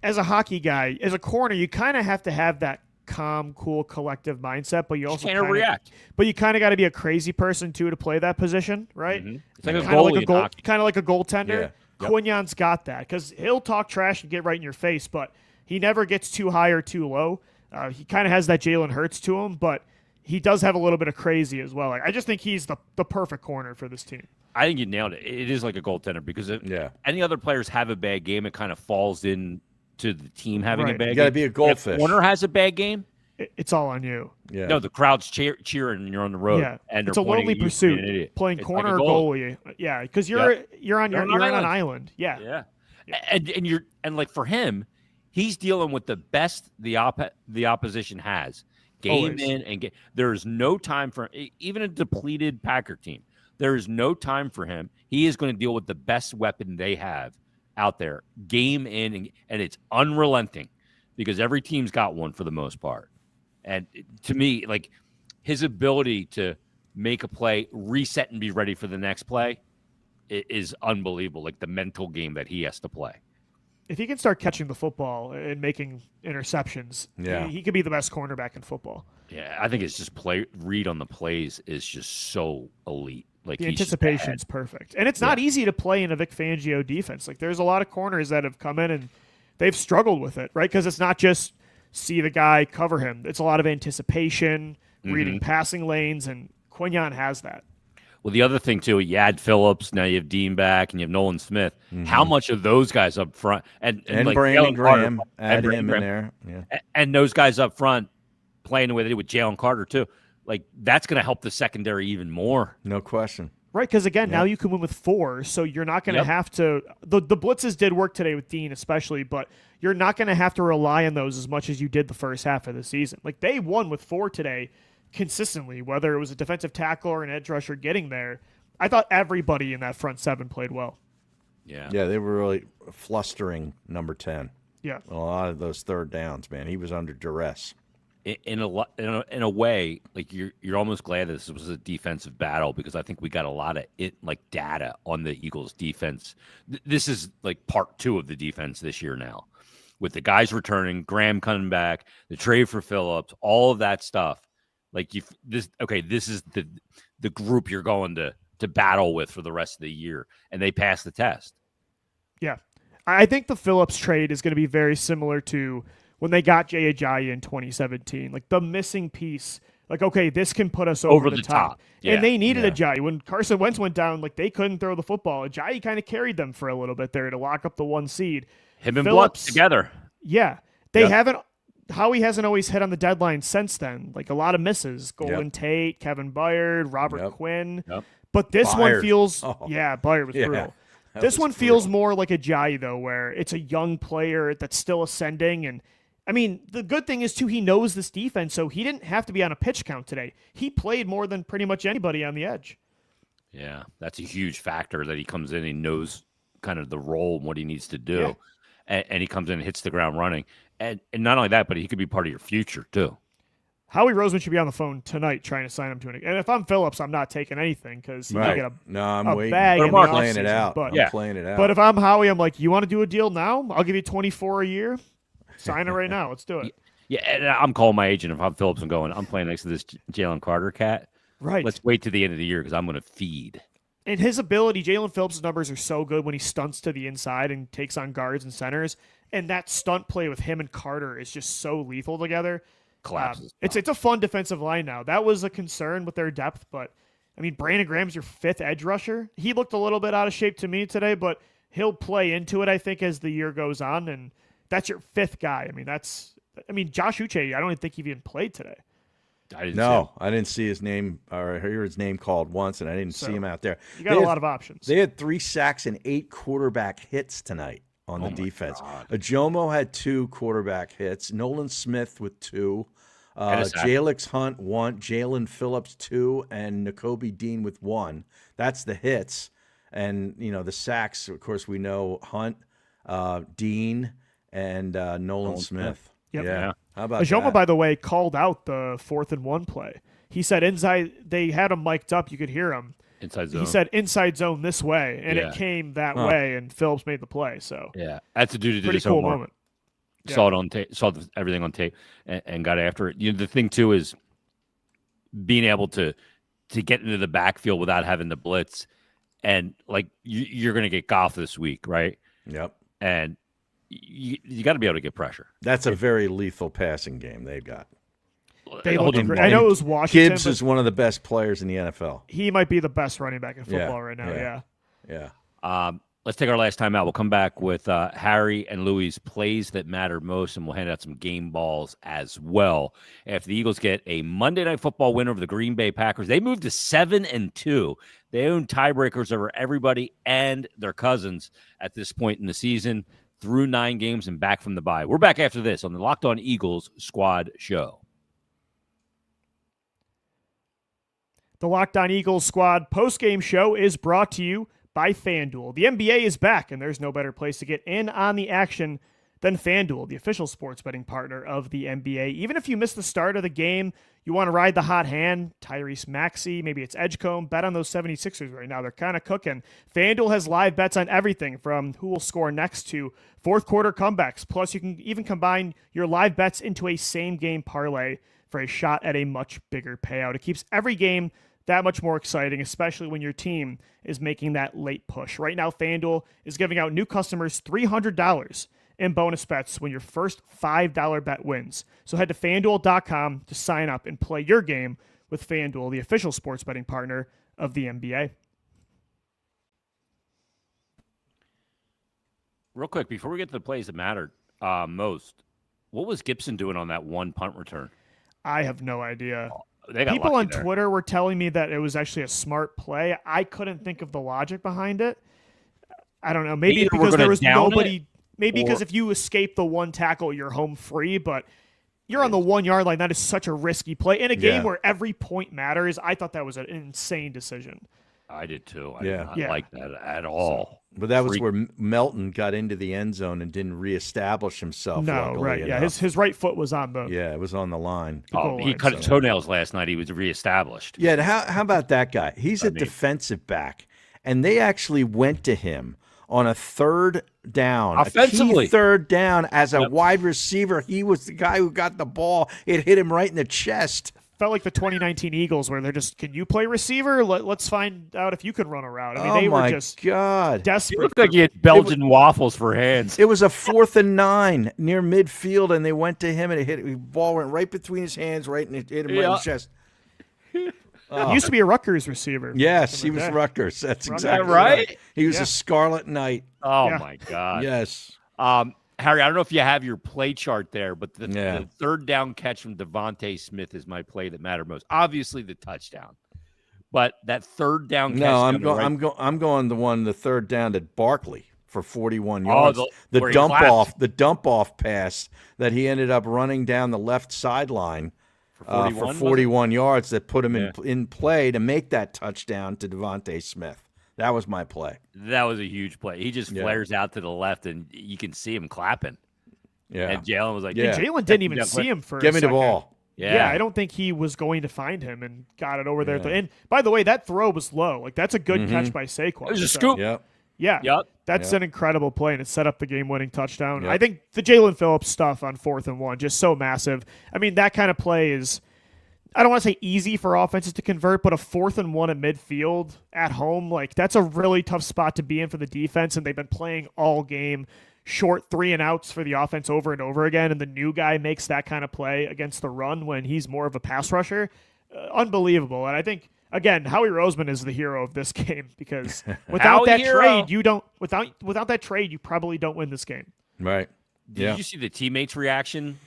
As a hockey guy, as a corner, you kind of have to have that calm, cool, collective mindset, but you also can't react. But you kind of got to be a crazy person too to play that position, right? Mm-hmm. It's like a goalie, kind of like a goaltender. Yeah. Quinyon's got that because he'll talk trash and get right in your face, but he never gets too high or too low. He kind of has that Jalen Hurts to him, but he does have a little bit of crazy as well. Like, I just think he's the perfect corner for this team. I think you nailed it. It is like a goaltender because if any other players have a bad game, it kind of falls in to the team having a bad game. You got to be a goldfish. If corner has a bad game, it's all on you. Yeah. No, the crowd's cheering and you're on the road. Yeah. And it's a lonely pursuit. Playing corner or goalie. Yeah, because you're on an island. Yeah. Yeah. And like for him, he's dealing with the best the opposition has. Game Always. In and there is no time for even a depleted Packer team. There is no time for him. He is going to deal with the best weapon they have out there. Game in and it's unrelenting because every team's got one for the most part. And to me, like his ability to make a play, reset, and be ready for the next play is unbelievable. Like the mental game that he has to play. If he can start catching the football and making interceptions, he could be the best cornerback in football. Yeah, I think it's just read on the plays is just so elite. Like the anticipation's perfect. And it's not easy to play in a Vic Fangio defense. Like there's a lot of corners that have come in and they've struggled with it, right? Because it's not just see the guy, cover him. It's a lot of anticipation, reading passing lanes, and Quinyon has that. Well, the other thing, too, you add Phillips, now you have Dean back, and you have Nolan Smith. How much of those guys up front and like Brandon Graham, add him in there. Yeah. And those guys up front playing the way they did with Jalen Carter, too. Like, that's going to help the secondary even more. No question. Right, because, again, now you can win with 4, so you're not going to have to – the blitzes did work today with Dean especially, but you're not going to have to rely on those as much as you did the first half of the season. Like, they won with 4 today consistently, whether it was a defensive tackle or an edge rusher getting there. I thought everybody in that front 7 played well. Yeah. Yeah, they were really flustering number 10. Yeah. A lot of those third downs, man. He was under duress. In a way, like you're almost glad that this was a defensive battle because I think we got a lot of data on the Eagles defense. This is like part 2 of the defense this year now, with the guys returning, Graham coming back, the trade for Phillips, all of that stuff. Like this is the group you're going to battle with for the rest of the year, and they pass the test. Yeah, I think the Phillips trade is going to be very similar to when they got Jay Ajayi in 2017, like the missing piece. Like, okay, this can put us over the top. Yeah. And they needed Ajayi. When Carson Wentz went down, like they couldn't throw the football. Ajayi kind of carried them for a little bit there to lock up the 1 seed. Him and Phillips together. Yeah. They haven't – Howie hasn't always hit on the deadline since then. Like a lot of misses. Golden Tate, Kevin Byard, Robert Quinn. Yep. But this Byard. one feels – Byard was brutal. This one feels more like Ajayi, though, where it's a young player that's still ascending. And, I mean, the good thing is, too, he knows this defense, so he didn't have to be on a pitch count today. He played more than pretty much anybody on the edge. Yeah, that's a huge factor that he comes in and knows kind of the role and what he needs to do. and he comes in and hits the ground running. And not only that, but he could be part of your future too. Howie Roseman should be on the phone tonight trying to sign him to an. And if I'm Phillips, I'm not taking anything because he might get I'm waiting. bag. I'm playing it out. But, I'm playing it out. But if I'm Howie, I'm like, you want to do a deal now? I'll give you 24 a year. Sign it right now. Let's do it. Yeah, and I'm calling my agent if I'm Phillips and going, I'm playing next to this Jalen Carter cat. Right. Let's wait to the end of the year because I'm going to feed. And his ability, Jalen Phillips' numbers are so good when he stunts to the inside and takes on guards and centers. And that stunt play with him and Carter is just so lethal together. Collapses. It's a fun defensive line now. That was a concern with their depth, but I mean, Brandon Graham's your 5th edge rusher. He looked a little bit out of shape to me today, but he'll play into it, I think, as the year goes on. And that's your 5th guy. I mean, Josh Uche, I don't even think he even played today. I didn't see his name or hear his name called once, and I didn't see him out there. You got a lot of options. They had 3 sacks and 8 quarterback hits tonight on the defense. Ajomo had 2 quarterback hits. Nolan Smith with 2. Jalix Hunt 1. Jalen Phillips 2. And Nakobe Dean with 1. That's the hits. And, the sacks, of course, we know Hunt, Dean, and Nolan Smith. Yep. Yeah. How about Ajoma, that? by the way, called out the 4th and 1 play. He said inside, they had him mic'd up. You could hear him. Inside zone. He said inside zone this way, and it came that way, and Phillips made the play. So that's a dude who did pretty his cool homework. moment. Saw it on tape, everything on tape, and got after it. The thing too is being able to get into the backfield without having to blitz, and like you're going to get Goff this week, right? Yep. And you got to be able to get pressure. That's a very lethal passing game they've got. They looked great. I know it was Washington. Gibbs is one of the best players in the NFL. He might be the best running back in football right now. Yeah. Let's take our last time out. We'll come back with Harry and Louie's plays that matter most, and we'll hand out some game balls as well. After the Eagles get a Monday Night Football win over the Green Bay Packers, they move to 7-2. They own tiebreakers over everybody and their cousins at this point in the season, through 9 games and back from the bye. We're back after this on the Locked On Eagles Squad Show. The Locked On Eagles Squad postgame show is brought to you by FanDuel. The NBA is back, and there's no better place to get in on the action than FanDuel, the official sports betting partner of the NBA. Even if you miss the start of the game, you want to ride the hot hand, Tyrese Maxey, maybe it's Edgecombe, bet on those 76ers right now. They're kind of cooking. FanDuel has live bets on everything from who will score next to fourth quarter comebacks. Plus, you can even combine your live bets into a same-game parlay for a shot at a much bigger payout. It keeps every game that much more exciting, especially when your team is making that late push. Right now, FanDuel is giving out new customers $300 in bonus bets when your first $5 bet wins. So head to FanDuel.com to sign up and play your game with FanDuel, the official sports betting partner of the NBA. Real quick, before we get to the plays that mattered most, what was Gibson doing on that one punt return? I have no idea. People on Twitter were telling me that it was actually a smart play. I couldn't think of the logic behind it. I don't know. Maybe Either because there was nobody. It, maybe because if you escape the one tackle, you're home free. But you're on the 1 yard line. That is such a risky play in a game where every point matters. I thought that was an insane decision. I did too. I did not like that at all. But that was where Melton got into the end zone and didn't reestablish himself. No, right. Yeah, his right foot was on the. Yeah, it was on the line. He cut his toenails last night. He was reestablished. Yeah, how about that guy? He's a defensive back, and they actually went to him on a third down, offensively, a key third down as a wide receiver. He was the guy who got the ball. It hit him right in the chest. Felt like the 2019 Eagles where they're just, can you play receiver? Let's find out if you can run a route. I mean, they were just desperate. It looked like he had Belgian waffles for hands. It was a 4th and 9 near midfield, and they went to him, and the ball went right between his hands, right, and it hit him right in the chest. He used to be a Rutgers receiver. Yes, he was Rutgers. That's exactly right. He was a Scarlet Knight. Oh, my God. Yes. Harry, I don't know if you have your play chart there, but the third down catch from Devonte Smith is my play that mattered most. Obviously, the touchdown, but that third down catch. No, I'm going the third down to Barkley for 41 yards. The dump off pass that he ended up running down the left sideline for 41 yards that put him in play to make that touchdown to Devonte Smith. That was my play. That was a huge play. He just flares out to the left, and you can see him clapping. Yeah. And Jalen was like, And Jalen didn't even see him for Give a me second. the ball. Yeah, I don't think he was going to find him and got it over there. And by the way, that throw was low. Like, that's a good catch by Saquon. It was a scoop. Yep. Yeah, Yep. that's an incredible play, and it set up the game-winning touchdown. Yep. I think the Jalen Phillips stuff on 4th and 1, just so massive. I mean, that kind of play is, I don't want to say easy for offenses to convert, but a 4th and 1 at midfield at home, like, that's a really tough spot to be in for the defense, and they've been playing all game short 3-and-outs for the offense over and over again, and the new guy makes that kind of play against the run when he's more of a pass rusher. Unbelievable. And I think, again, Howie Roseman is the hero of this game, because without that trade, you don't without that trade, you probably don't win this game. Right. Did you see the teammates' reaction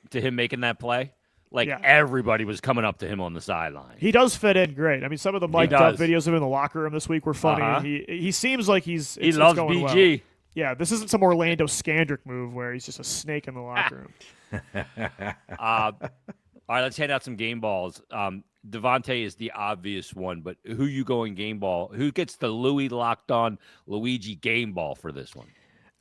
to him making that play? Like, everybody was coming up to him on the sideline. He does fit in great. I mean, some of the mic'd up videos of him in the locker room this week were funny. He seems like he loves going BG. Well. Yeah, this isn't some Orlando Scandrick move where he's just a snake in the locker room. All right, let's hand out some game balls. Devonte is the obvious one, but who you going game ball? Who gets the Louie locked on Luigi game ball for this one?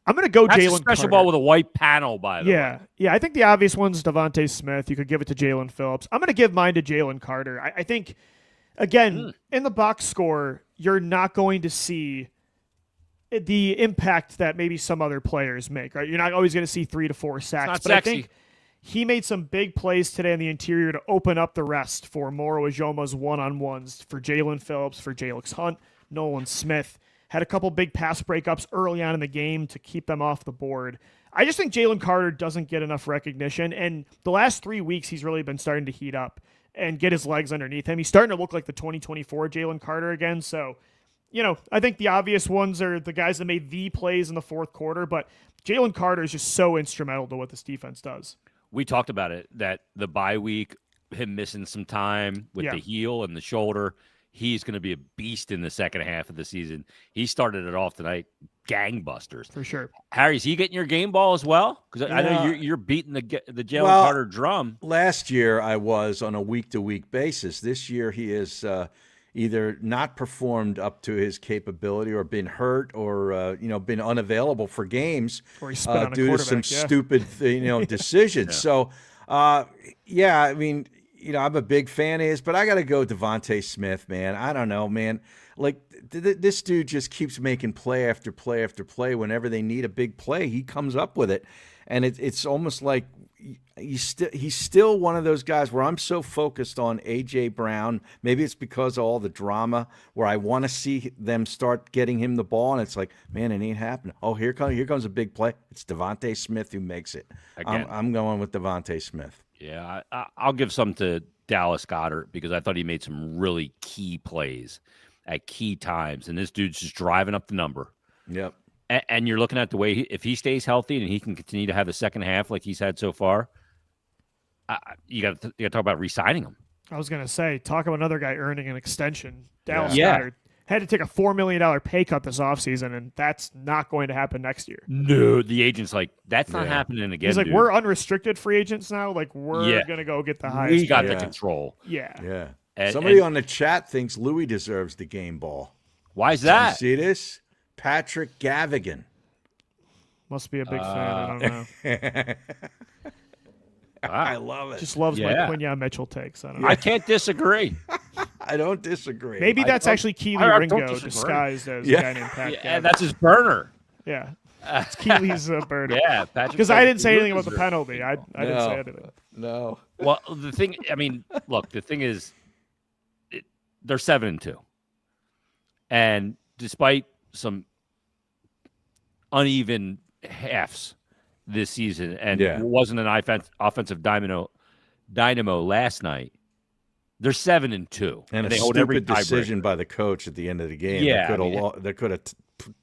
I'm going to go That's Jalen a special Carter. ball with a white panel, by the way. Yeah, I think the obvious one's Devonte Smith. You could give it to Jalen Phillips. I'm going to give mine to Jalen Carter. I think, again, in the box score, you're not going to see the impact that maybe some other players make, right? You're not always going to see 3 to 4 sacks. It's not but sexy. I think he made some big plays today in the interior to open up the rest for Moro Ijoma's one-on-ones, for Jalen Phillips, for Jalix Hunt, Nolan Smith. Had a couple big pass breakups early on in the game to keep them off the board. I just think Jalen Carter doesn't get enough recognition, and the last 3 weeks he's really been starting to heat up and get his legs underneath him. He's starting to look like the 2024 Jalen Carter again, so I think the obvious ones are the guys that made the plays in the fourth quarter, but Jalen Carter is just so instrumental to what this defense does. We talked about it, that the bye week, him missing some time with the heel and the shoulder, he's going to be a beast in the second half of the season. He started it off tonight, gangbusters. For sure. Harry, is he getting your game ball as well? Because I know you're beating the Jalen Carter drum. Last year I was on a week-to-week basis. This year he is either not performed up to his capability or been hurt or been unavailable for games or he's spit on a due to some stupid decisions. So I mean, I'm a big fan of his, but I got to go Devonte Smith, man. I don't know, man. Like this dude just keeps making play after play after play. Whenever they need a big play, he comes up with it, and it's almost like he's still one of those guys where I'm so focused on A.J. Brown. Maybe it's because of all the drama where I want to see them start getting him the ball, and it's like, man, it ain't happening. Oh, here comes a big play. It's Devonte Smith who makes it. I'm going with Devonte Smith. Yeah, I'll give some to Dallas Goedert because I thought he made some really key plays at key times, and this dude's just driving up the number. Yep. And you're looking at the way if he stays healthy and he can continue to have the second half like he's had so far, you got to talk about re-signing him. I was going to say, talk about another guy earning an extension. Dallas Goedert had to take a $4 million pay cut this offseason, and that's not going to happen next year. No, the agent's like, that's not happening again. He's like, dude. We're unrestricted free agents now. Like, we're going to go get the highest. We got the control. Yeah. Somebody on the chat thinks Louie deserves the game ball. Why is that? You see this? Patrick Gavigan. Must be a big fan. I don't know. I love it. Just loves my Quinyon Mitchell takes. I don't know. I can't disagree. I don't disagree. Maybe that's actually Keely Ringo disguised as a guy named Pat. Yeah, that's his burner. Yeah, it's Keely's burner. Yeah, Patrick. Because I didn't say anything about the penalty. I didn't say anything. No. Well, the thing is, they're 7-2, and despite some uneven halves this season, and it wasn't an offensive dynamo last night. They're 7-2, and they a hold every stupid decision by the coach at the end of the game. Yeah, they could have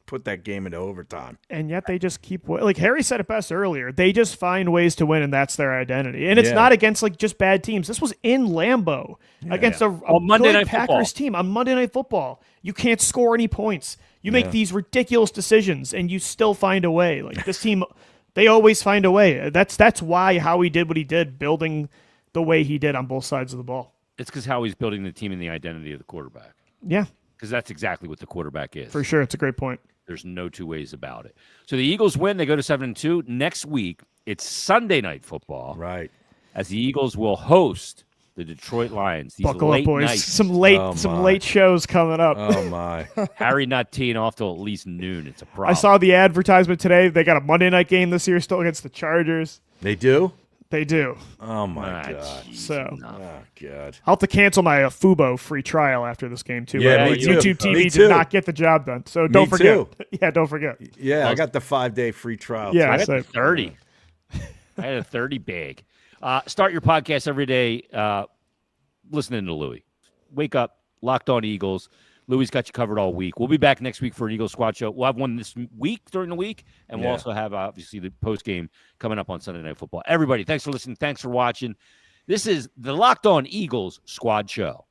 put that game into overtime. And yet they just keep, like Harry said it best earlier, they just find ways to win, and that's their identity. And it's not against like just bad teams. This was in Lambeau against a Monday good Night Packers Football. team on Monday Night Football. You can't score any points. You make these ridiculous decisions, and you still find a way. Like this team, they always find a way. That's why Howie did what he did, building the way he did on both sides of the ball. It's because Howie's building the team and the identity of the quarterback. Yeah. because that's exactly what the quarterback is. For sure. It's a great point. There's no two ways about it. So the Eagles win. They go to 7-2. Next week, it's Sunday Night Football. Right. As the Eagles will host the Detroit Lions. These Buckle late up, boys. nights. Some late shows coming up. Oh, my. Harry not teeing off till at least noon. It's a problem. I saw the advertisement today. They got a Monday night game this year still against the Chargers. They do? They do. Oh, my God. geez, So- enough. Oh, God. I'll have to cancel my Fubo free trial after this game, too. Yeah, me too. YouTube TV Me did too. not get the job done. So don't forget. too. Yeah, don't forget. Yeah, I got the 5-day free trial. Yeah. I got so- the 30. I had a 30 bag. Start your podcast every day listening to Louie. Wake up, Locked On Eagles. Louie's got you covered all week. We'll be back next week for an Eagles Squad Show. We'll have one this week during the week, and we'll Yeah. also have, obviously, the post-game coming up on Sunday Night Football. Everybody, thanks for listening. Thanks for watching. This is the Locked On Eagles Squad Show.